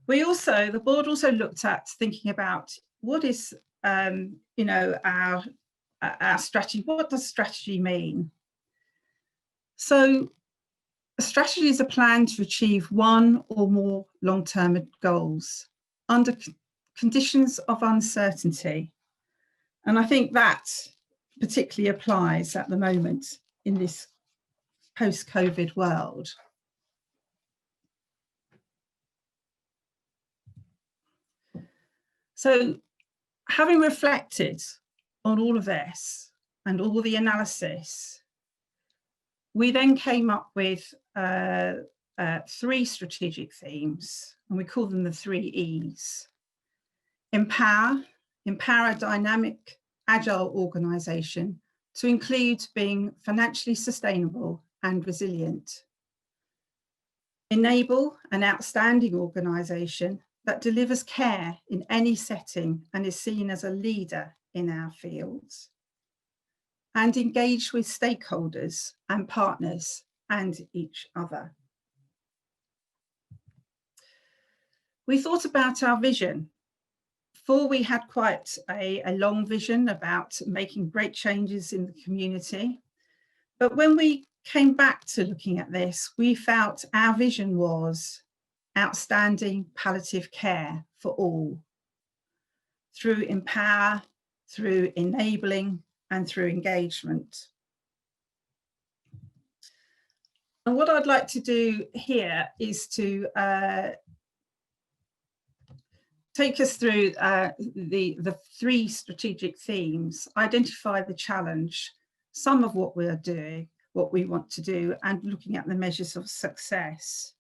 The board also looked at thinking about what is, you know, our strategy. What does strategy mean? So a strategy is a plan to achieve one or more long-term goals under conditions of uncertainty. And I think that particularly applies at the moment in this post-COVID world. So having reflected on all of this and all the analysis, we then came up with 3 strategic themes, and we call them the 3 E's. Empower a dynamic, agile organisation to include being financially sustainable and resilient. Enable an outstanding organisation that delivers care in any setting and is seen as a leader in our fields. And engage with stakeholders and partners and each other. We thought about our vision. Before, we had quite a long vision about making great changes in the community. But when we came back to looking at this, we felt our vision was outstanding palliative care for all, through empower, through enabling, and through engagement. And what I'd like to do here is to take us through the 3 strategic themes, identify the challenge, some of what we are doing, what we want to do, and looking at the measures of success.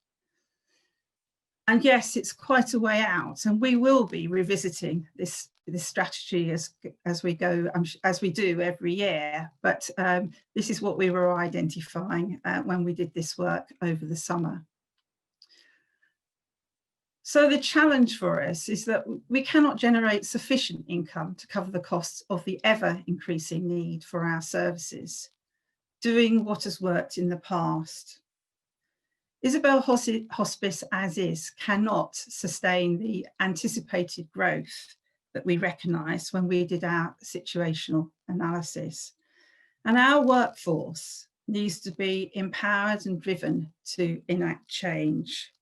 And yes, it's quite a way out, and we will be revisiting this strategy as we go, as we do every year. But this is what we were identifying when we did this work over the summer. So the challenge for us is that we cannot generate sufficient income to cover the costs of the ever increasing need for our services, doing what has worked in the past. Isabel Hospice as is cannot sustain the anticipated growth that we recognised when we did our situational analysis. And our workforce needs to be empowered and driven to enact change.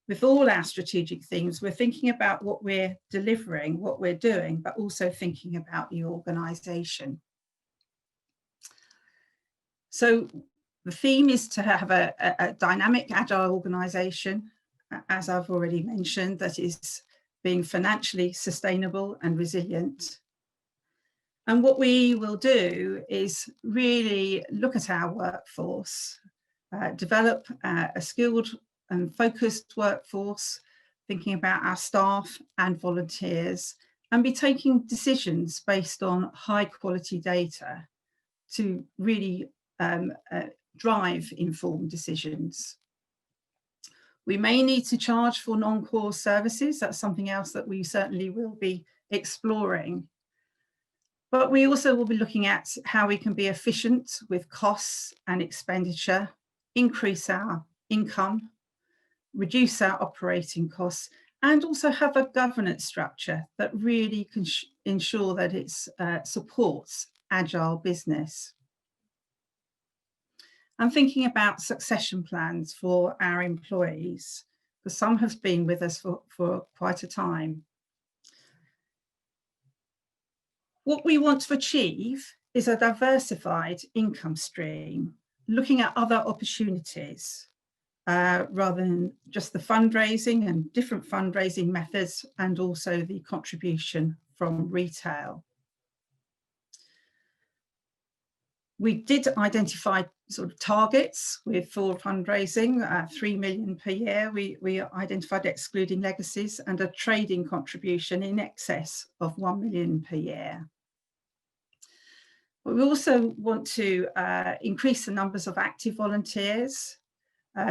With all our strategic themes, we're thinking about what we're delivering, what we're doing, but also thinking about the organisation. So the theme is to have a dynamic, agile organisation, as I've already mentioned, that is being financially sustainable and resilient. And what we will do is really look at our workforce, develop a skilled and focused workforce, thinking about our staff and volunteers, and be taking decisions based on high quality data to really drive informed decisions. We may need to charge for non-core services. That's something else that we certainly will be exploring. But we also will be looking at how we can be efficient with costs and expenditure, increase our income, reduce our operating costs, and also have a governance structure that really can ensure that it supports agile business. I'm thinking about succession plans for our employees, because some have been with us for quite a time. What we want to achieve is a diversified income stream, looking at other opportunities rather than just the fundraising and different fundraising methods, and also the contribution from retail. We did identify sort of targets for fundraising, 3 million per year. We identified excluding legacies and a trading contribution in excess of 1 million per year. But we also want to increase the numbers of active volunteers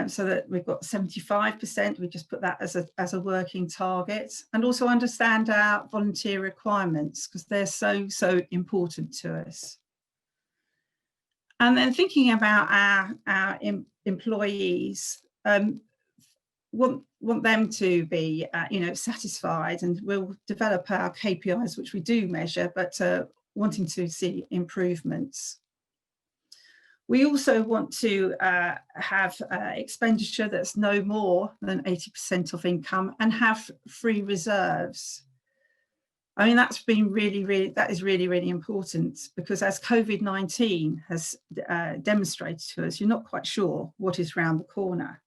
so that we've got 75%. We just put that as a working target, and also understand our volunteer requirements because they're so important to us. And then thinking about our employees, want them to be satisfied, and we'll develop our KPIs, which we do measure, but wanting to see improvements. We also want to have expenditure that's no more than 80% of income and have free reserves. I mean, that's been that is really important, because as COVID-19 has demonstrated to us, you're not quite sure what is round the corner.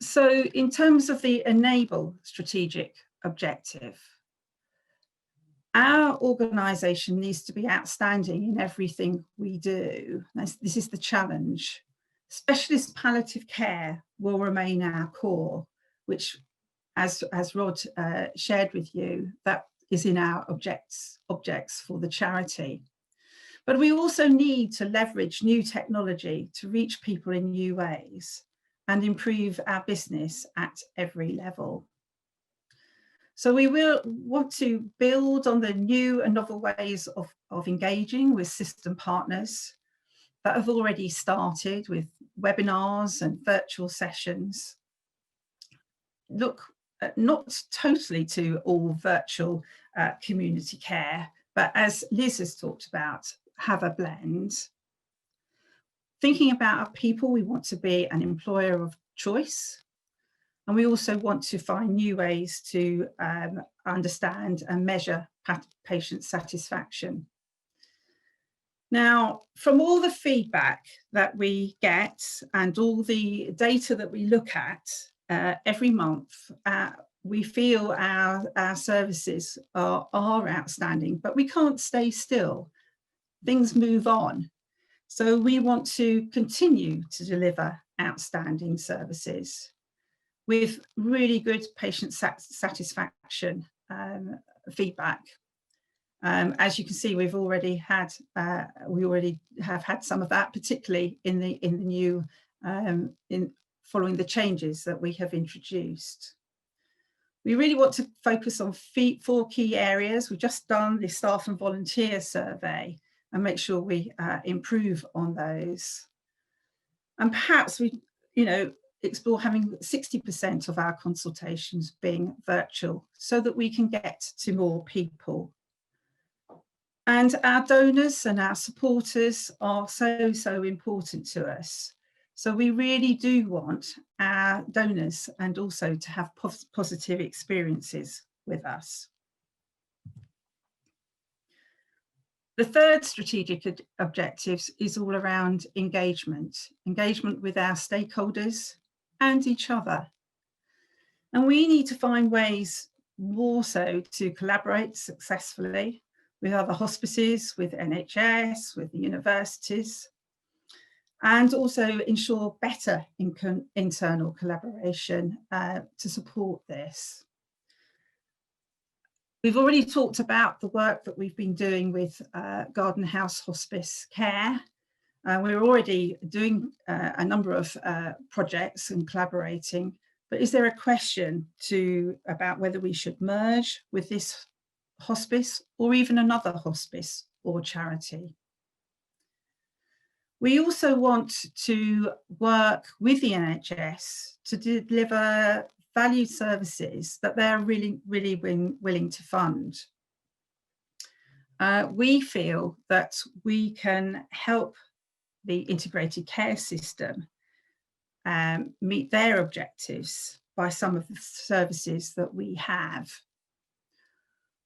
So in terms of the enable strategic objective, our organisation needs to be outstanding in everything we do. This is the challenge. Specialist palliative care will remain our core, which, as Rod shared with you, that is in our objects for the charity. But we also need to leverage new technology to reach people in new ways and improve our business at every level. So we will want to build on the new and novel ways of engaging with system partners that have already started with webinars and virtual sessions. Look not totally to all virtual community care, but as Liz has talked about, have a blend. Thinking about our people, we want to be an employer of choice. And we also want to find new ways to understand and measure patient satisfaction. Now, from all the feedback that we get and all the data that we look at every month, we feel our services are outstanding, but we can't stay still. Things move on. So we want to continue to deliver outstanding services with really good patient satisfaction feedback. As you can see, we already have had some of that, particularly in the new following the changes that we have introduced. We really want to focus on 4 key areas. We've just done the staff and volunteer survey and make sure we improve on those. And perhaps we, explore having 60% of our consultations being virtual so that we can get to more people. And our donors and our supporters are so important to us. So we really do want our donors and also to have positive experiences with us. The third strategic objective is all around engagement with our stakeholders and each other. And we need to find ways more so to collaborate successfully with other hospices, with NHS, with the universities, and also ensure better internal collaboration to support this. We've already talked about the work that we've been doing with Garden House Hospice Care. We're already doing a number of projects and collaborating, but is there a question about whether we should merge with this hospice or even another hospice or charity? We also want to work with the NHS to deliver valued services that they're really willing to fund. We feel that we can help the integrated care system meet their objectives by some of the services that we have.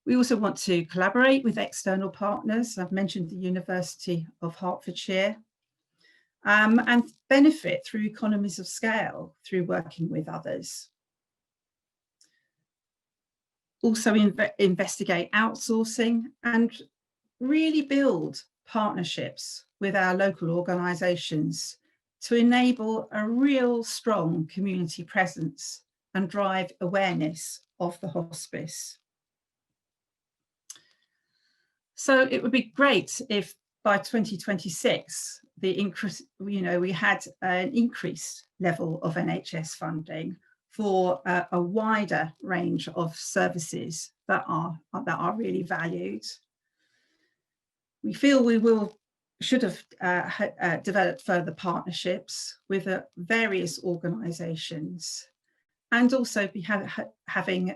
We also want to collaborate with external partners. I've mentioned the University of Hertfordshire, and benefit through economies of scale through working with others. also investigate outsourcing and really build partnerships with our local organisations to enable a real strong community presence and drive awareness of the hospice. So it would be great if by 2026, the increase, we had an increased level of NHS funding for a wider range of services that are really valued. We feel we should have developed further partnerships with various organisations, and also be having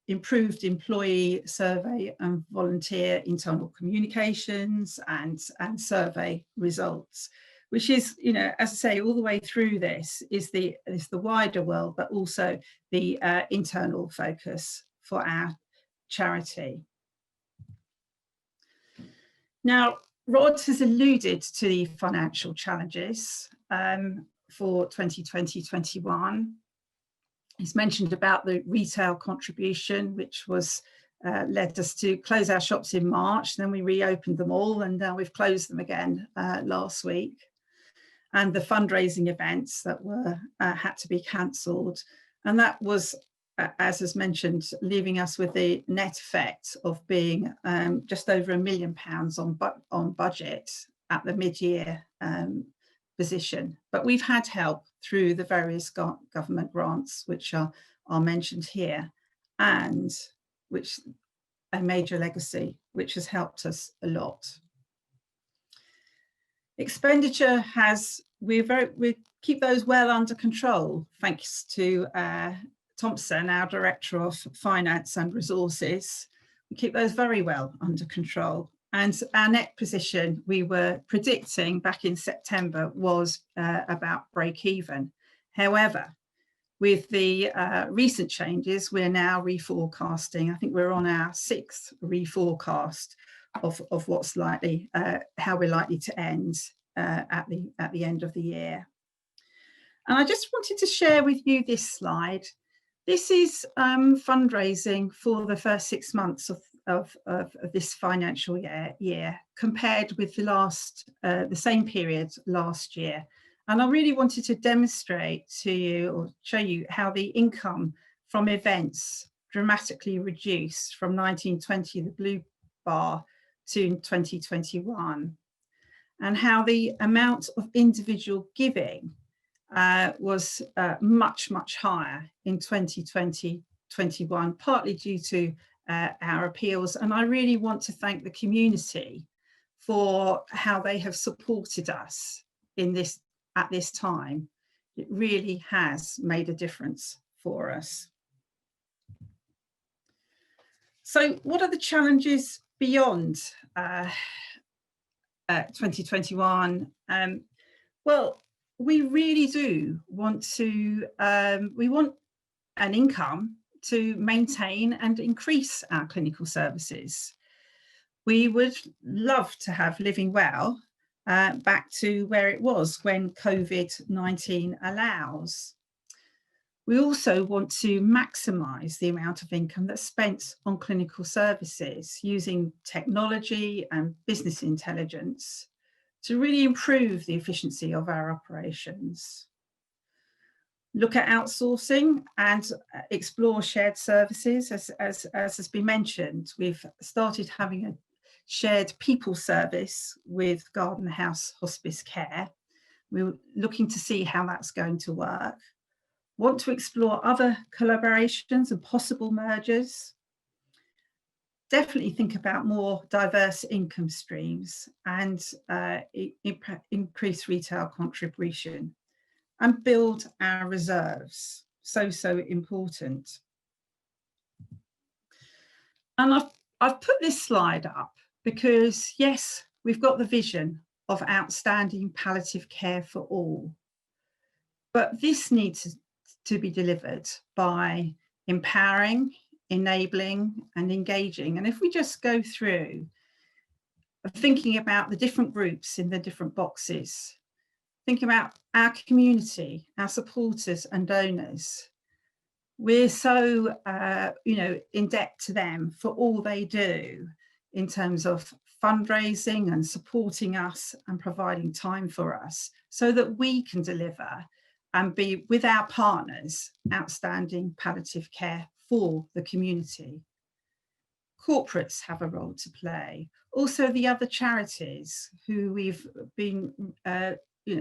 improved employee survey and volunteer internal communications and survey results, which is, as I say, all the way through this is the wider world, but also the internal focus for our charity. Now, Rod has alluded to the financial challenges for 2020-21. He's mentioned about the retail contribution, which was led us to close our shops in March. Then we reopened them all, and now we've closed them again last week. And the fundraising events that were had to be cancelled, and that was, as is mentioned, leaving us with the net effect of being just over £1 million on budget at the mid-year position. But we've had help through the various government grants, which are mentioned here, and which a major legacy, which has helped us a lot. Expenditure we keep those well under control, thanks to Thompson, our Director of Finance and Resources. We keep those very well under control. And our net position we were predicting back in September was about break even. However, with the recent changes, we're now reforecasting. I think we're on our 6th reforecast of what's likely, how we're likely to end at the end of the year. And I just wanted to share with you this slide. This is fundraising for the first 6 months of this financial year compared with the same period last year. And I really wanted to demonstrate to you or show you how the income from events dramatically reduced from 1920, the blue bar, to 2021, and how the amount of individual giving was much, much higher in 2020-21, partly due to our appeals. And I really want to thank the community for how they have supported us at this time. It really has made a difference for us. So what are the challenges beyond 2021? Well, we really do want to, we want an income to maintain and increase our clinical services. We would love to have Living Well back to where it was when COVID-19 allows. We also want to maximise the amount of income that's spent on clinical services using technology and business intelligence to really improve the efficiency of our operations. Look at outsourcing and explore shared services. As has been mentioned, we've started having a shared people service with Garden House Hospice Care. We're looking to see how that's going to work. Want to explore other collaborations and possible mergers. Definitely think about more diverse income streams and increase retail contribution, and build our reserves. So important. And I've put this slide up because, yes, we've got the vision of outstanding palliative care for all, but this needs to be delivered by empowering, enabling and engaging. And if we just go through thinking about the different groups in the different boxes, thinking about our community, our supporters and donors, We're so, in debt to them for all they do in terms of fundraising and supporting us and providing time for us so that we can deliver and be, with our partners, outstanding palliative care for the community. Corporates have a role to play. Also, the other charities who we've been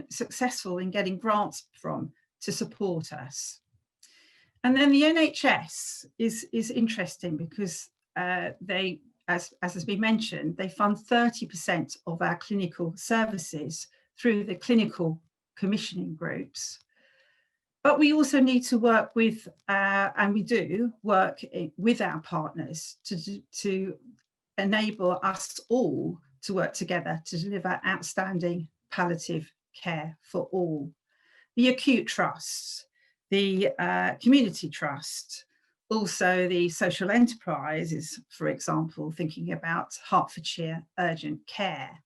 successful in getting grants from to support us. And then the NHS is interesting because they, as has been mentioned, they fund 30% of our clinical services through the clinical commissioning groups. But we also need to work with, and we do work with our partners to enable us all to work together to deliver outstanding palliative care for all. The acute trusts, the community trust, also the social enterprise is, for example, thinking about Hertfordshire urgent care.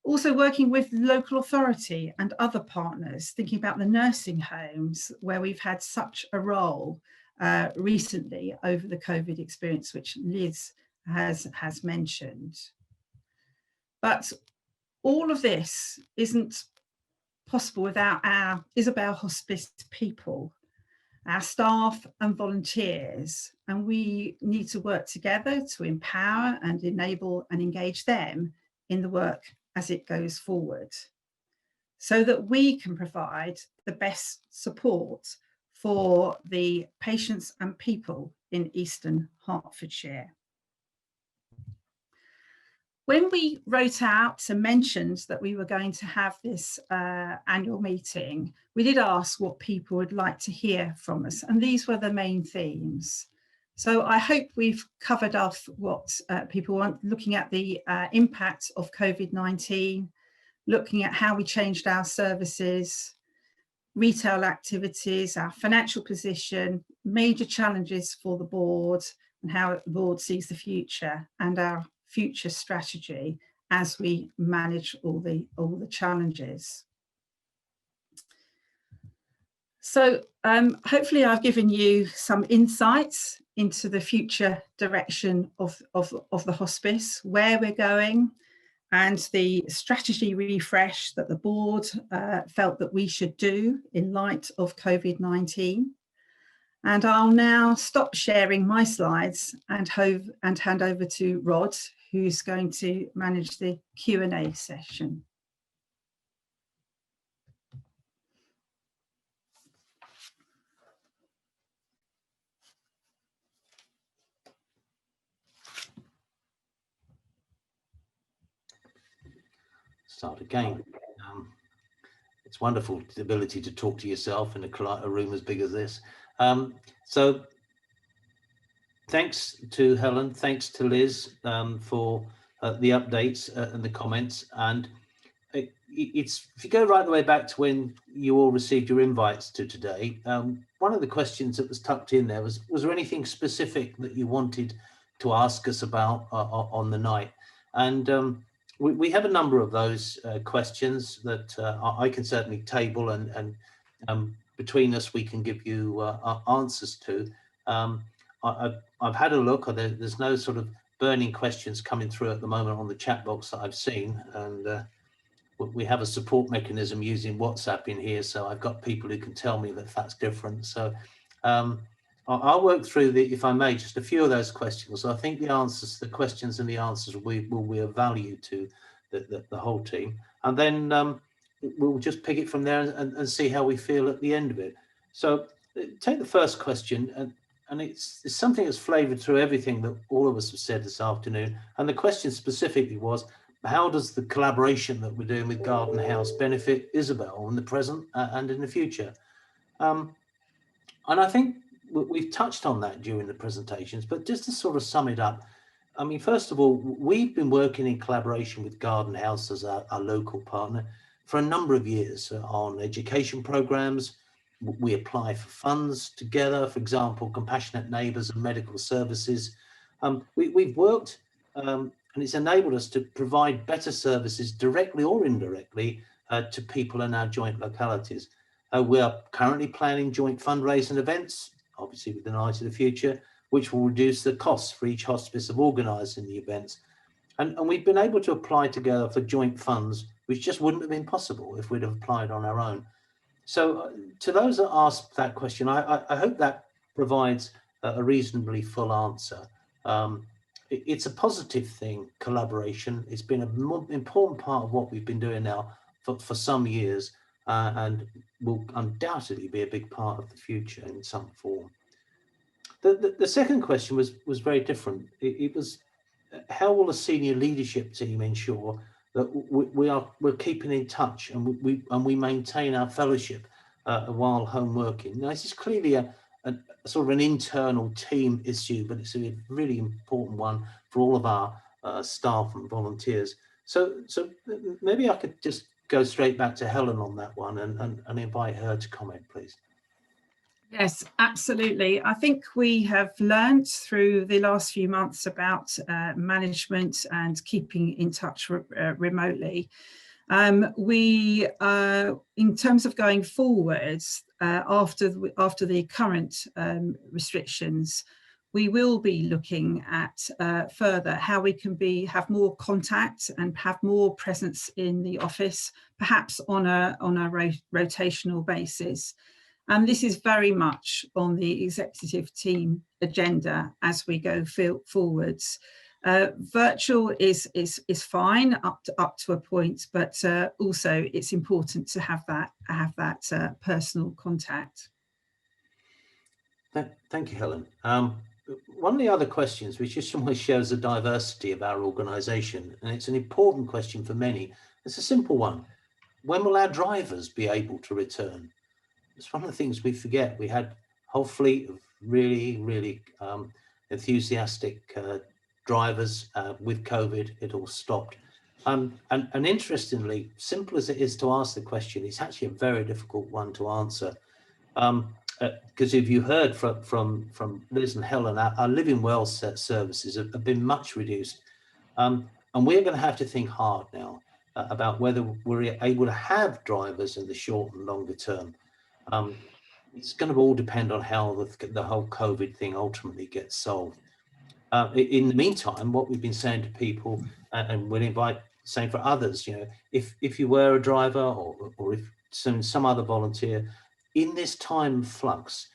Also working with local authority and other partners, thinking about the nursing homes where we've had such a role recently over the COVID experience, which Liz has mentioned. But all of this isn't possible without our Isabel Hospice people, our staff and volunteers, and we need to work together to empower and enable and engage them in the work as it goes forward, so that we can provide the best support for the patients and people in Eastern Hertfordshire. When we wrote out and mentioned that we were going to have this annual meeting, we did ask what people would like to hear from us, and these were the main themes. So I hope we've covered off what people want, looking at the impact of COVID-19, looking at how we changed our services, retail activities, our financial position, major challenges for the board and how the board sees the future, and our future strategy as we manage all the challenges. So hopefully I've given you some insights into the future direction of the hospice, where we're going, and the strategy refresh that the board felt that we should do in light of COVID-19. And I'll now stop sharing my slides and hand over to Rod, who's going to manage the Q&A session. Start again. It's wonderful, the ability to talk to yourself in a room as big as this. So thanks to Helen, thanks to Liz for the updates and the comments. And it's, if you go right the way back to when you all received your invites to today, one of the questions that was tucked in there was there anything specific that you wanted to ask us about on the night? And we have a number of those questions that I can certainly table, and between us we can give you answers to. I've had a look. There's no sort of burning questions coming through at the moment on the chat box that I've seen, and we have a support mechanism using WhatsApp in here, so I've got people who can tell me that that's different. So I'll work through if I may, just a few of those questions. So I think the questions and the answers will be of value to the whole team, and then we'll just pick it from there and see how we feel at the end of it. So take the first question, and it's something that's flavoured through everything that all of us have said this afternoon. And the question specifically was, how does the collaboration that we're doing with Garden House benefit Isabel in the present and in the future? And I think we've touched on that during the presentations, but just to sort of sum it up, I mean, first of all, we've been working in collaboration with Garden House as our local partner for a number of years on education programs. We apply for funds together, for example, Compassionate Neighbours and medical services. We've worked and it's enabled us to provide better services directly or indirectly to people in our joint localities. We are currently planning joint fundraising events, obviously with an eye to the future, which will reduce the costs for each hospice of organising the events. And we've been able to apply together for joint funds, which just wouldn't have been possible if we'd have applied on our own. So to those that asked that question, I hope that provides a reasonably full answer. It's a positive thing, collaboration. It's been an important part of what we've been doing now for some years, and will undoubtedly be a big part of the future in some form. The second question was very different. It was, how will the senior leadership team ensure that we're keeping in touch and we maintain our fellowship while home working? Now, this is clearly a sort of an internal team issue, but it's a really important one for all of our staff and volunteers. So maybe I could just go straight back to Helen on that one and invite her to comment, please. Yes, absolutely. I think we have learned through the last few months about management and keeping in touch remotely. In terms of going forwards, after the current restrictions, we will be looking at further how we can have more contact and have more presence in the office, perhaps on a rotational basis. And this is very much on the executive team agenda as we go forwards. Virtual is fine up to a point, but also it's important to have that personal contact. Thank you, Helen. One of the other questions, which just almost shows the diversity of our organisation, and it's an important question for many. It's a simple one. When will our drivers be able to return? It's one of the things we forget. We had a whole fleet of really enthusiastic drivers. With COVID, it all stopped. And interestingly, simple as it is to ask the question, it's actually a very difficult one to answer. Because if you heard from Liz and Helen, our living well services have been much reduced. And we're going to have to think hard now about whether we're able to have drivers in the short and longer term. It's going to all depend on how the whole COVID thing ultimately gets solved. In the meantime, what we've been saying to people, and we'll invite saying for others, you know, if you were a driver or if some other volunteer in this time of flux,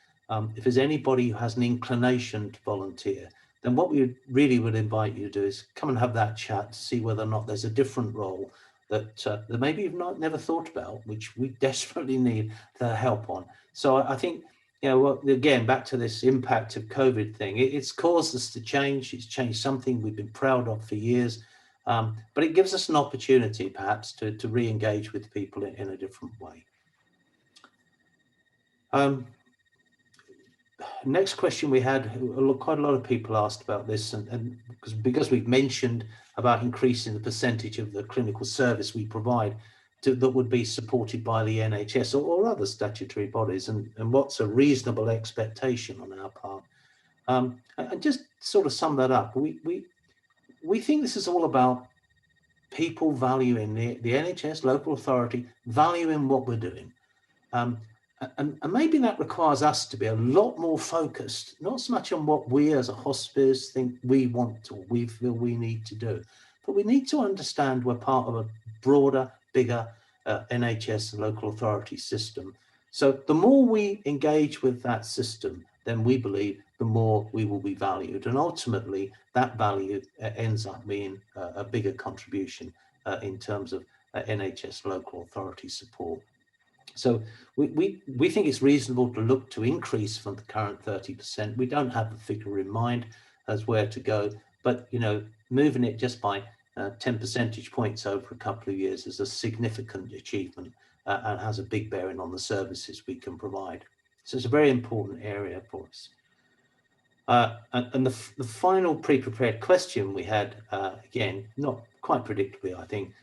if there's anybody who has an inclination to volunteer, then what we really would invite you to do is come and have that chat to see whether or not there's a different role that maybe you've never thought about, which we desperately need the help on. So I think, you know, again, back to this impact of COVID thing, it's caused us to change. It's changed something we've been proud of for years, but it gives us an opportunity perhaps to re-engage with people in a different way. Next question we had, quite a lot of people asked about this, and because we've mentioned about increasing the percentage of the clinical service we provide that would be supported by the NHS or other statutory bodies, and what's a reasonable expectation on our part. And just sort of sum that up, we think this is all about people valuing the NHS, local authority, valuing what we're doing. And maybe that requires us to be a lot more focused, not so much on what we as a hospice think we want or we feel we need to do, but we need to understand we're part of a broader, bigger NHS and local authority system. So the more we engage with that system, then we believe the more we will be valued. And ultimately, that value ends up being a bigger contribution in terms of NHS local authority support. So we think it's reasonable to look to increase from the current 30%. We don't have a figure in mind as where to go, but you know, moving it just by 10 percentage points over a couple of years is a significant achievement and has a big bearing on the services we can provide. So it's a very important area for us. And the final pre-prepared question we had, again, not quite predictably, I think,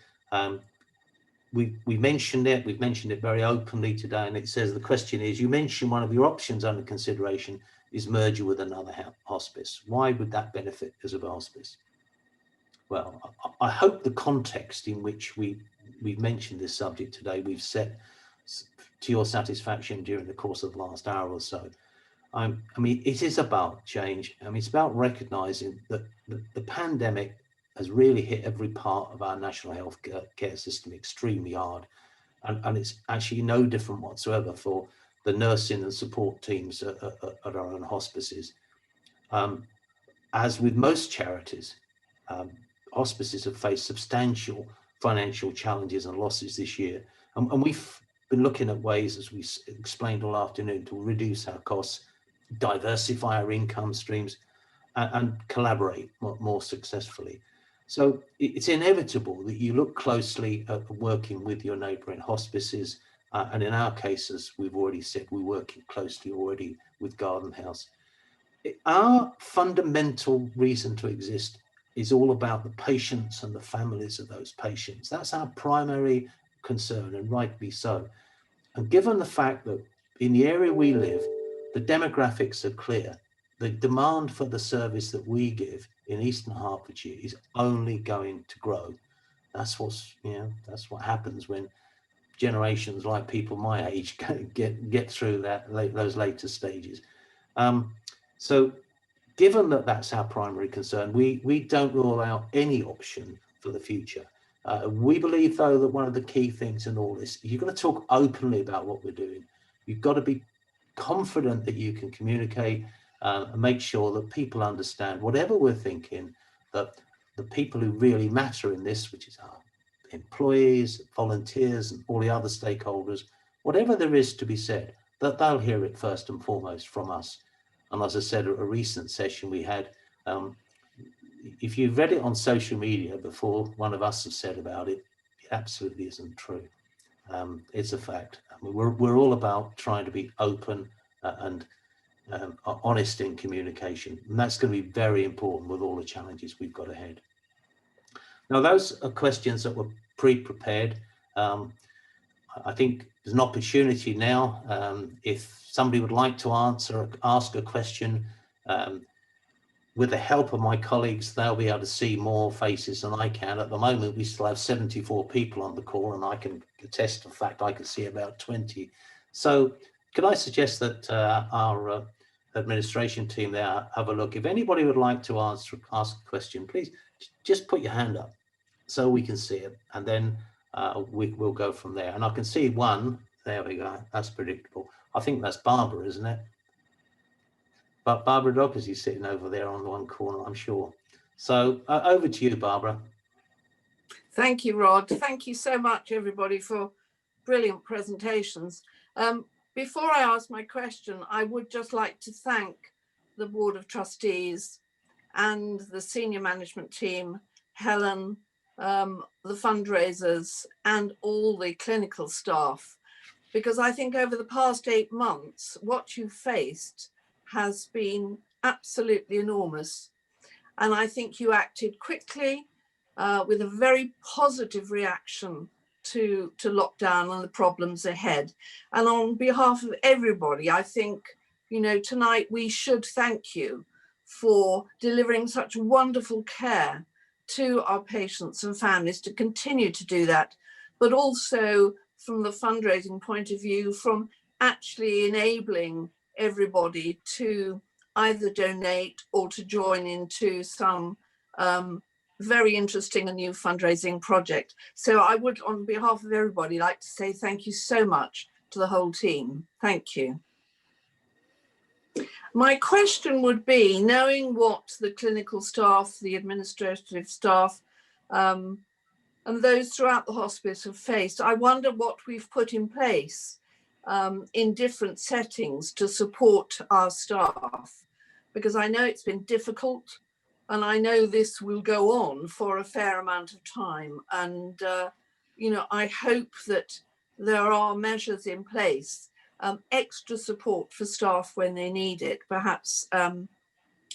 we mentioned it, we've mentioned it very openly today, and it says the question is, you mentioned one of your options under consideration is merger with another hospice. Why would that benefit us of hospice? Well, I hope the context in which we've mentioned this subject today, we've set to your satisfaction during the course of the last hour or so. I mean, it is about change. I mean, it's about recognizing that the pandemic has really hit every part of our national health care system extremely hard. And it's actually no different whatsoever for the nursing and support teams at our own hospices. As with most charities, hospices have faced substantial financial challenges and losses this year. And we've been looking at ways, as we explained all afternoon, to reduce our costs, diversify our income streams, and collaborate more successfully. So it's inevitable that you look closely at working with your neighbouring hospices. And in our cases, we've already said we're working closely already with Garden House. Our fundamental reason to exist is all about the patients and the families of those patients. That's our primary concern, and rightly so. And given the fact that in the area we live, the demographics are clear, the demand for the service that we give in Eastern Hertfordshire is only going to grow. That's that's what happens when generations like people my age get through those later stages. So given that that's our primary concern, we don't rule out any option for the future. We believe, though, that one of the key things in all this, you've got to talk openly about what we're doing. You've got to be confident that you can communicate and make sure that people understand whatever we're thinking, that the people who really matter in this, which is our employees, volunteers, and all the other stakeholders, whatever there is to be said, that they'll hear it first and foremost from us. And as I said, at a recent session we had, if you've read it on social media before, one of us has said about it, it absolutely isn't true. It's a fact. I mean, we're all about trying to be open and honest in communication, and that's going to be very important with all the challenges we've got ahead. Now, those are questions that were pre-prepared. I think there's an opportunity now, if somebody would like to ask a question, with the help of my colleagues, they'll be able to see more faces than I can. At the moment, we still have 74 people on the call, and I can attest to the fact I can see about 20. So could I suggest that our administration team there have a look? If anybody would like to ask a question, please just put your hand up so we can see it, and then we'll go from there. And I can see one. There we go. That's predictable. I think that's Barbara, isn't it? But Barbara Doherty's sitting over there on one corner, I'm sure. So over to you, Barbara. Thank you, Rod. Thank you so much, everybody, for brilliant presentations. Before I ask my question, I would just like to thank the Board of Trustees and the senior management team, Helen, the fundraisers, and all the clinical staff, because I think over the past 8 months, what you've faced has been absolutely enormous. And I think you acted quickly with a very positive reaction to lockdown and the problems ahead. And on behalf of everybody, I think, tonight we should thank you for delivering such wonderful care to our patients and families, to continue to do that, but also from the fundraising point of view, from actually enabling everybody to either donate or to join into some very interesting and new fundraising project. So I would, on behalf of everybody, like to say thank you so much to the whole team. Thank you. My question would be, knowing what the clinical staff, the administrative staff, and those throughout the hospice have faced, I wonder what we've put in place in different settings to support our staff, because I know it's been difficult, and I know this will go on for a fair amount of time. And, I hope that there are measures in place, extra support for staff when they need it. Perhaps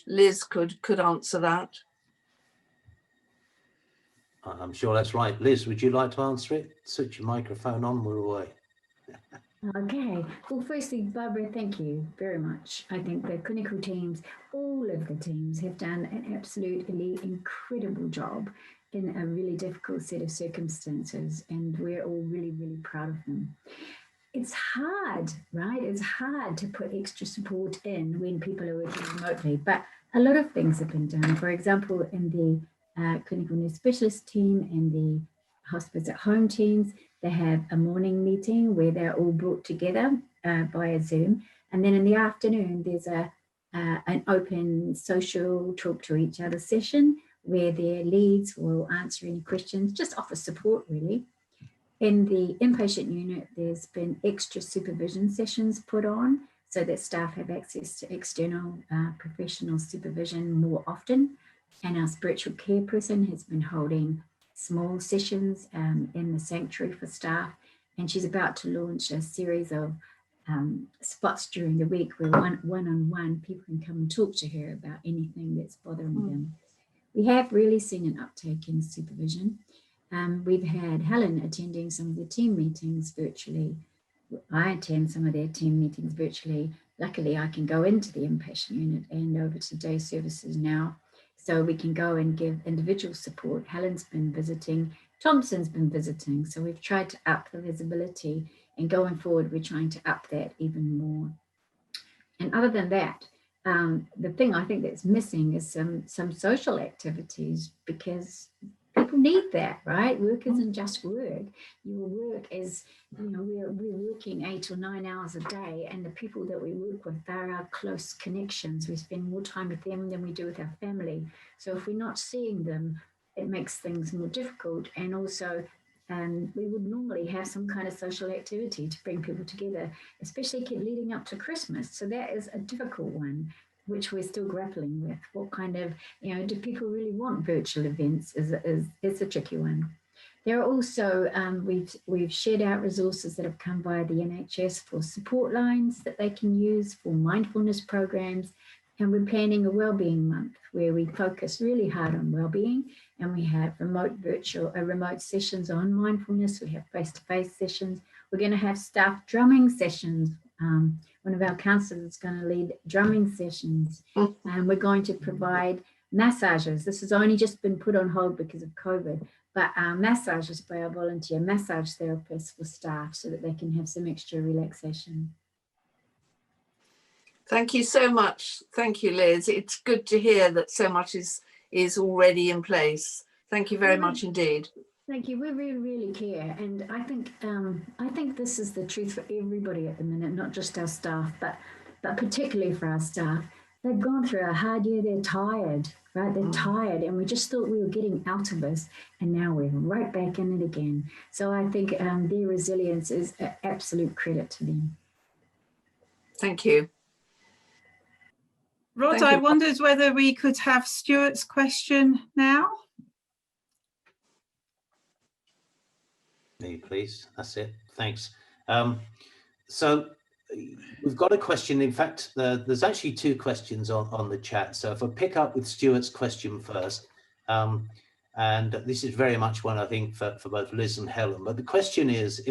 Liz could answer that. I'm sure that's right. Liz, would you like to answer it? Switch your microphone on, we're away. Okay. Well, firstly, Barbara, thank you very much. I think the clinical teams, all of the teams, have done an absolutely incredible job in a really difficult set of circumstances, and we're all really, really proud of them. it's hard, right? It's hard to put extra support in when people are working remotely, but a lot of things have been done. For example, in the clinical nurse specialist team and the hospice at home teams, they have a morning meeting where they're all brought together via Zoom. And then in the afternoon, there's an open social talk to each other session where their leads will answer any questions, just offer support really. In the inpatient unit, there's been extra supervision sessions put on so that staff have access to external professional supervision more often. And our spiritual care person has been holding small sessions in the sanctuary for staff. And she's about to launch a series of spots during the week where one-on-one people can come and talk to her about anything that's bothering them. We have really seen an uptake in supervision. We've had Helen attending some of the team meetings virtually. I attend some of their team meetings virtually. Luckily, I can go into the inpatient unit and over to day services now, so we can go and give individual support. Helen's been visiting, Thompson's been visiting, so we've tried to up the visibility, and going forward, we're trying to up that even more. And other than that, the thing I think that's missing is some social activities, because people need that, right? Work isn't just work. Your work is, we're working 8 or 9 hours a day, and the people that we work with, they're our close connections. We spend more time with them than we do with our family. So if we're not seeing them, it makes things more difficult. And also, we would normally have some kind of social activity to bring people together, especially leading up to Christmas. So that is a difficult one, which we're still grappling with. What kind of, do people really want virtual events is a tricky one. There are also, we've shared out resources that have come via the NHS for support lines that they can use for mindfulness programs. And we're planning a wellbeing month where we focus really hard on wellbeing, and we have remote sessions on mindfulness. We have face-to-face sessions. We're going to have staff drumming sessions. One of our counsellors is going to lead drumming sessions, and we're going to provide massages. This has only just been put on hold because of COVID, but massages by our volunteer massage therapists for staff so that they can have some extra relaxation. Thank you so much. Thank you, Liz. It's good to hear that so much is already in place. Thank you very much indeed. Thank you. We really, really care, and I think this is the truth for everybody at the minute, not just our staff, but particularly for our staff. They've gone through a hard year. They're tired, right? They're tired, and we just thought we were getting out of this, and now we're right back in it again. So I think their resilience is an absolute credit to them. Thank you. Rod, I wondered whether we could have Stuart's question now. Me, please. That's it. Thanks. So we've got a question. In fact, there's actually 2 questions on the chat. So if I pick up with Stuart's question first, and this is very much one, I think, for both Liz and Helen. But the question is,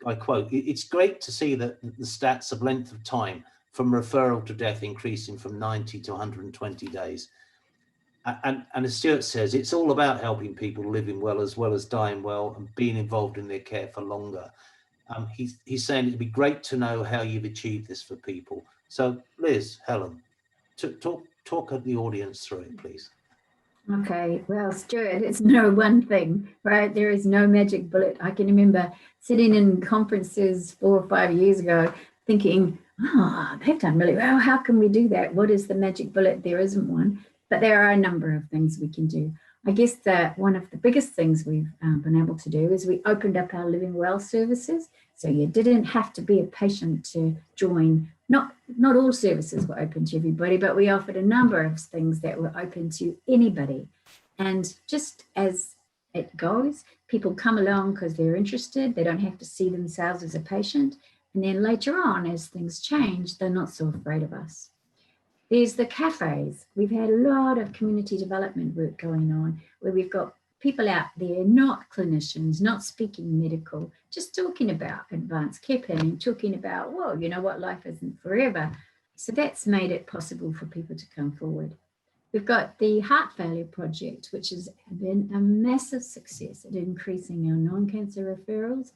I quote, "It's great to see that the stats of length of time from referral to death increasing from 90 to 120 days. And as Stuart says, it's all about helping people living well as dying well and being involved in their care for longer. He's saying it'd be great to know how you've achieved this for people." So Liz, Helen, talk at the audience through it, please. Okay, well, Stuart, it's no one thing, right? There is no magic bullet. I can remember sitting in conferences 4 or 5 years ago thinking, they've done really well. How can we do that? What is the magic bullet? There isn't one, but there are a number of things we can do. I guess that one of the biggest things we've been able to do is we opened up our Living Well services. So you didn't have to be a patient to join. Not all services were open to everybody, but we offered a number of things that were open to anybody. And just as it goes, people come along because they're interested. They don't have to see themselves as a patient. And then later on, as things change, they're not so afraid of us. There's the cafes. We've had a lot of community development work going on where we've got people out there, not clinicians, not speaking medical, just talking about advanced care planning, talking about, well, you know what, life isn't forever. So that's made it possible for people to come forward. We've got the Heart Failure Project, which has been a massive success at increasing our non-cancer referrals.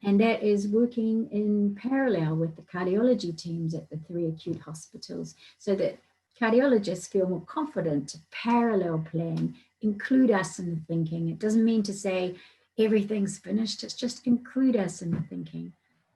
And that is working in parallel with the cardiology teams at the 3 acute hospitals so that cardiologists feel more confident to parallel plan, include us in the thinking. It doesn't mean to say everything's finished, it's just include us in the thinking.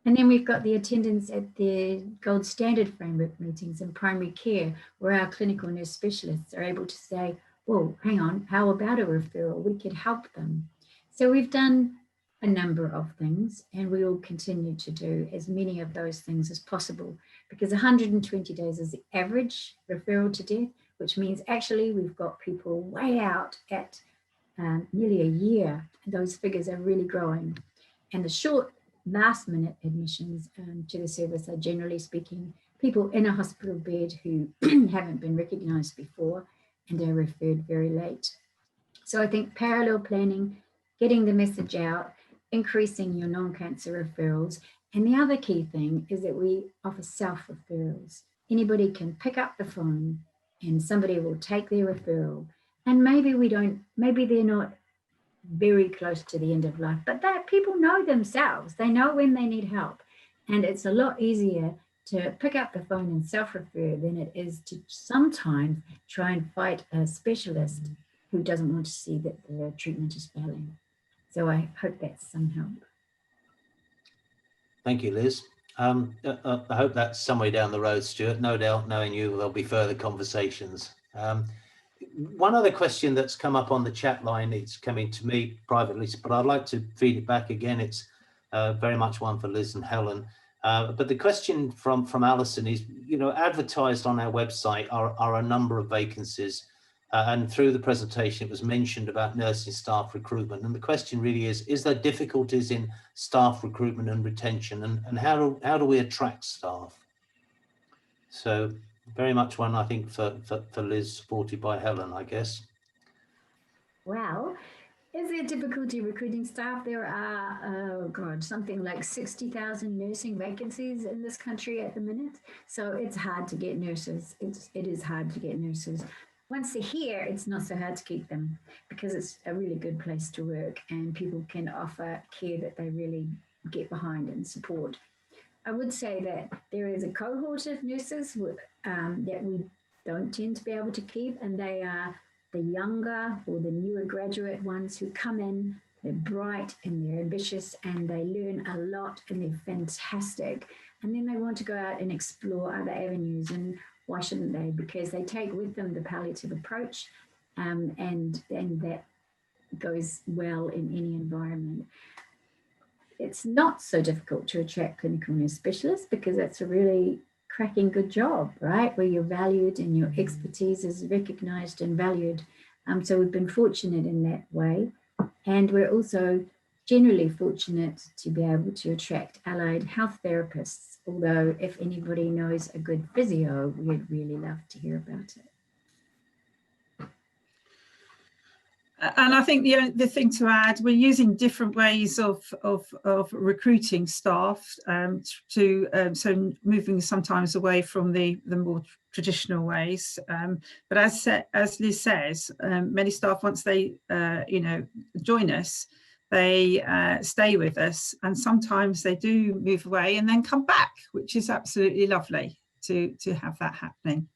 And then we've got the attendance at the gold standard framework meetings in primary care, where our clinical nurse specialists are able to say, well, hang on, how about a referral? We could help them. So we've done a number of things, and we will continue to do as many of those things as possible, because 120 days is the average referral to death, which means actually we've got people way out at nearly a year. Those figures are really growing. And the short last minute admissions to the service are, generally speaking, people in a hospital bed who haven't been recognised before and are referred very late. So I think parallel planning, getting the message out, increasing your non-cancer referrals. And the other key thing is that we offer self-referrals. Anybody can pick up the phone and somebody will take their referral. And maybe they're not very close to the end of life, but that people know themselves. They know when they need help. And it's a lot easier to pick up the phone and self-refer than it is to sometimes try and fight a specialist who doesn't want to see that the treatment is failing. So I hope that's some help. Thank you, Liz. I hope that's some way down the road, Stuart. No doubt, knowing you, there'll be further conversations. One other question that's come up on the chat line, it's coming to me privately, but I'd like to feed it back again. It's very much one for Liz and Helen. But the question from Alison is, advertised on our website are a number of vacancies. And through the presentation, it was mentioned about nursing staff recruitment. And the question really is there difficulties in staff recruitment and retention? And how do we attract staff? So very much one, I think, for Liz, supported by Helen, I guess. Well, is there difficulty recruiting staff? There are, something like 60,000 nursing vacancies in this country at the minute. So it's hard to get nurses. It is hard to get nurses. Once they're here, it's not so hard to keep them because it's a really good place to work and people can offer care that they really get behind and support. I would say that there is a cohort of nurses that we don't tend to be able to keep, and they are the younger or the newer graduate ones who come in, they're bright and they're ambitious and they learn a lot and they're fantastic. And then they want to go out and explore other avenues. And why shouldn't they? Because they take with them the palliative approach and that goes well in any environment. It's not so difficult to attract clinical nurse specialists because that's a really cracking good job, right? Where you're valued and your expertise is recognised and valued. So we've been fortunate in that way. And we're also generally fortunate to be able to attract allied health therapists, although if anybody knows a good physio, we'd really love to hear about it. And I think the thing to add, we're using different ways of recruiting staff so moving sometimes away from the more traditional ways. But as Liz says, many staff, once they join us, they stay with us, and sometimes they do move away and then come back, which is absolutely lovely to have that happening.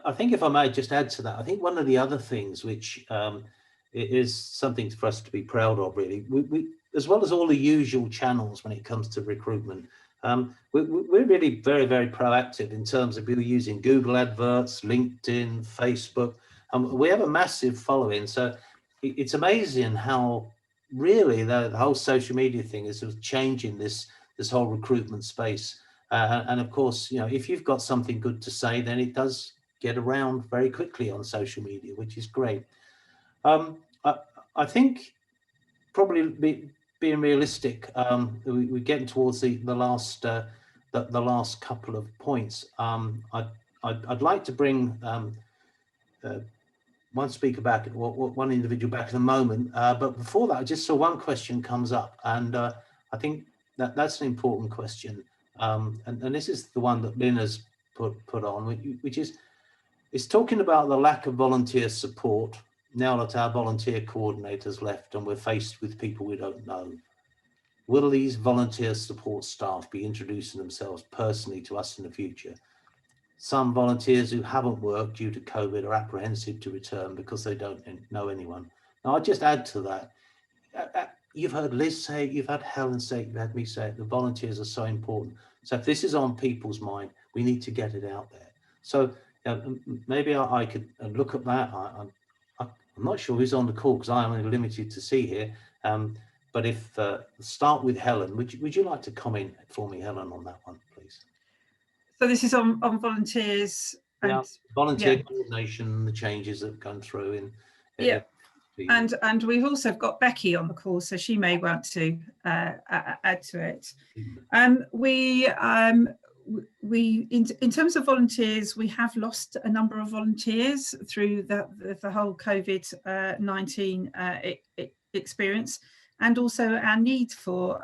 I think if I may just add to that, I think one of the other things which is something for us to be proud of, really, we as well as all the usual channels when it comes to recruitment, we're really very, very proactive in terms of using Google adverts, LinkedIn, Facebook. We have a massive following. So it's amazing how really the whole social media thing is sort of changing this whole recruitment space. And of course, if you've got something good to say, then it does get around very quickly on social media, which is great. I think probably being realistic, we're getting towards the last couple of points. I'd like to bring one speaker back, one individual back in a moment. But before that, I just saw one question comes up, and I think that's an important question. And this is the one that Lynn has put on, which is talking about the lack of volunteer support now that our volunteer coordinators left and we're faced with people we don't know. will these volunteer support staff be introducing themselves personally to us in the future? Some volunteers who haven't worked due to COVID are apprehensive to return because they don't know anyone. Now, I'll just add to that. You've heard Liz say it, you've had Helen say it, you've had me say it, the volunteers are so important. So if this is on people's mind, we need to get it out there. So maybe I could look at that. I'm not sure who's on the call because I am only limited to see here. But if start with Helen, would you like to comment for me, Helen, on that one, please? So this is on volunteers and volunteer coordination, the changes that have gone through in. And we've also got Becky on the call, so she may want to add to it. In terms of volunteers, we have lost a number of volunteers through the whole COVID-19 experience, and also our need for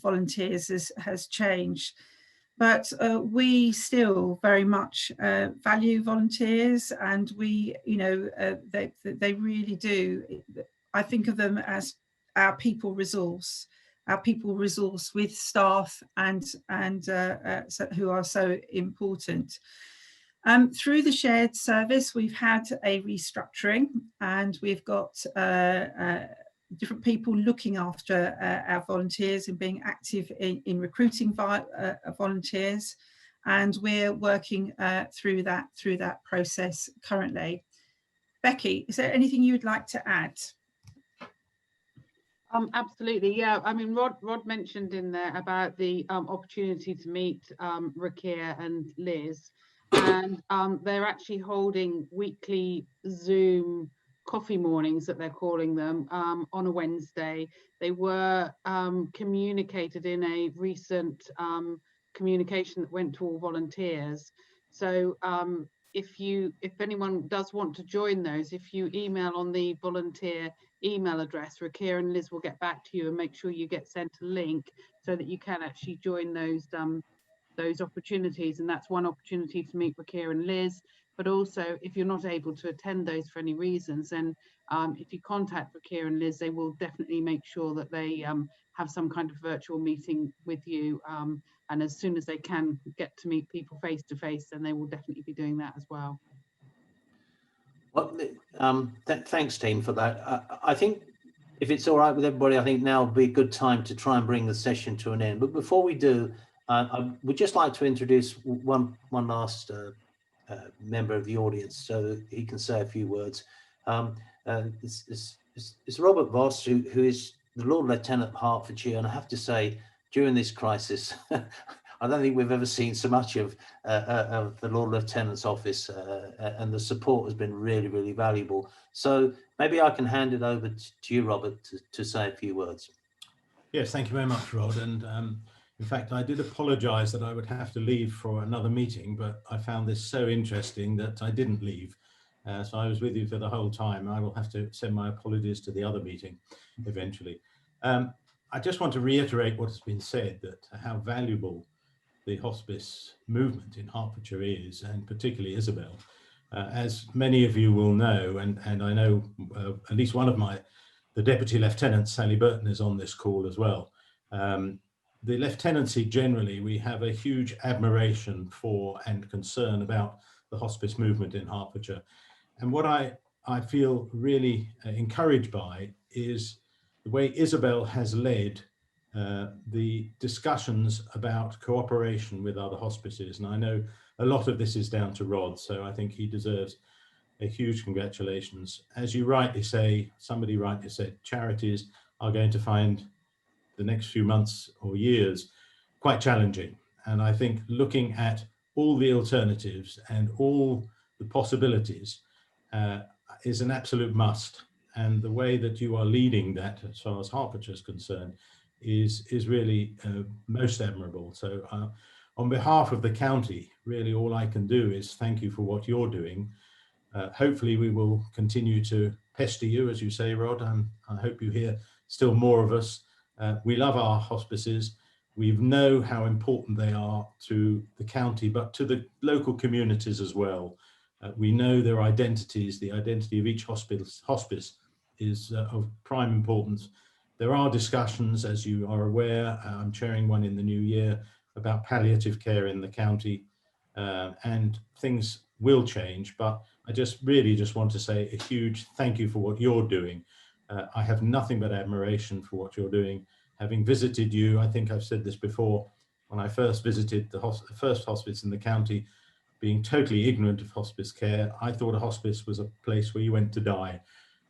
volunteers has changed. But we still very much value volunteers, and we, they really do. I think of them as our people resource with staff and who are so important. Through the shared service, we've had a restructuring, and we've got different people looking after our volunteers and being active in recruiting volunteers, and we're working through that process currently. Becky, is there anything you would like to add? Absolutely, yeah. I mean, Rod mentioned in there about the opportunity to meet Rakir and Liz, and they're actually holding weekly Zoom coffee mornings, that they're calling them, on a Wednesday. They were communicated in a recent communication that went to all volunteers. So if anyone does want to join those, if you email on the volunteer email address, Rakir and Liz will get back to you and make sure you get sent a link so that you can actually join those opportunities. And that's one opportunity to meet Rakir and Liz. But also, if you're not able to attend those for any reasons, then if you contact Rakir and Liz, they will definitely make sure that they have some kind of virtual meeting with you. And as soon as they can get to meet people face to face, then they will definitely be doing that as well. Well, thanks, team, for that. I think if it's all right with everybody, I think now would be a good time to try and bring the session to an end. But before we do, I would just like to introduce one last member of the audience so that he can say a few words. It's Robert Voss, who is the Lord Lieutenant of Hertfordshire, and I have to say, during this crisis, I don't think we've ever seen so much of the Lord Lieutenant's office, and the support has been really, really valuable. So maybe I can hand it over to you, Robert, to say a few words. Yes, thank you very much, Rod. And in fact, I did apologise that I would have to leave for another meeting, but I found this so interesting that I didn't leave. So I was with you for the whole time. I will have to send my apologies to the other meeting eventually. I just want to reiterate what has been said, that how valuable the hospice movement in Hertfordshire is, and particularly Isabel. As many of you will know, and I know at least one of the Deputy Lieutenant, Sally Burton, is on this call as well. The lieutenancy generally, we have a huge admiration for and concern about the hospice movement in Hertfordshire. And what I feel really encouraged by is the way Isabel has led the discussions about cooperation with other hospices. And I know a lot of this is down to Rod, so I think he deserves a huge congratulations. As you rightly say, somebody rightly said, charities are going to find the next few months or years quite challenging. And I think looking at all the alternatives and all the possibilities is an absolute must. And the way that you are leading that, as far as Hertfordshire is concerned, is really most admirable. So on behalf of the county, really all I can do is thank you for what you're doing. Hopefully we will continue to pester you, as you say, Rod, and I hope you hear still more of us. We love our hospices. We know how important they are to the county, but to the local communities as well. We know their identities. The identity of each hospice is of prime importance. There are discussions, as you are aware, I'm chairing one in the new year about palliative care in the county, and things will change, but I really just want to say a huge thank you for what you're doing. I have nothing but admiration for what you're doing. Having visited you, I think I've said this before, when I first visited the first hospice in the county, being totally ignorant of hospice care, I thought a hospice was a place where you went to die.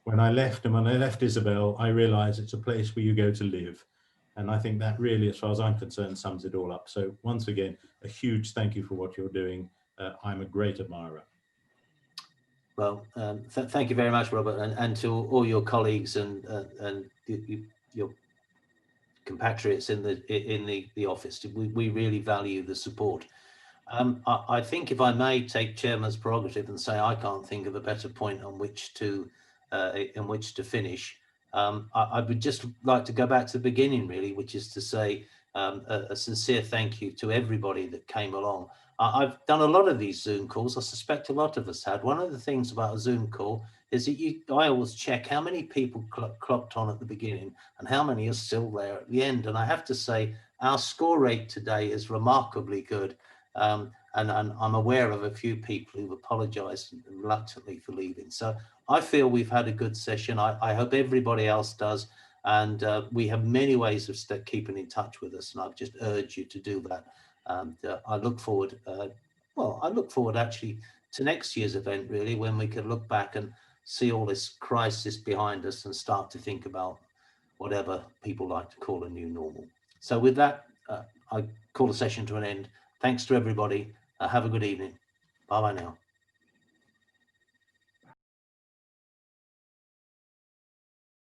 When I left, and when I left Isabel, I realized it's a place where you go to live. And I think that really, as far as I'm concerned, sums it all up. So once again, a huge thank you for what you're doing. I'm a great admirer. Well, thank you very much, Robert, and to all your colleagues and your compatriots in the office. We really value the support. I think, if I may take chairman's prerogative and say, I can't think of a better point on which to finish. I would just like to go back to the beginning, really, which is to say a sincere thank you to everybody that came along. I've done a lot of these Zoom calls. I suspect a lot of us had. One of the things about a Zoom call is that I always check how many people clocked on at the beginning and how many are still there at the end. And I have to say, our score rate today is remarkably good. And I'm aware of a few people who've apologized reluctantly for leaving. So I feel we've had a good session. I hope everybody else does. And we have many ways of keeping in touch with us. And I've just urged you to do that. And I look forward, actually to next year's event, really, when we can look back and see all this crisis behind us and start to think about whatever people like to call a new normal. So with that, I call the session to an end. Thanks to everybody. Have a good evening. Bye-bye now.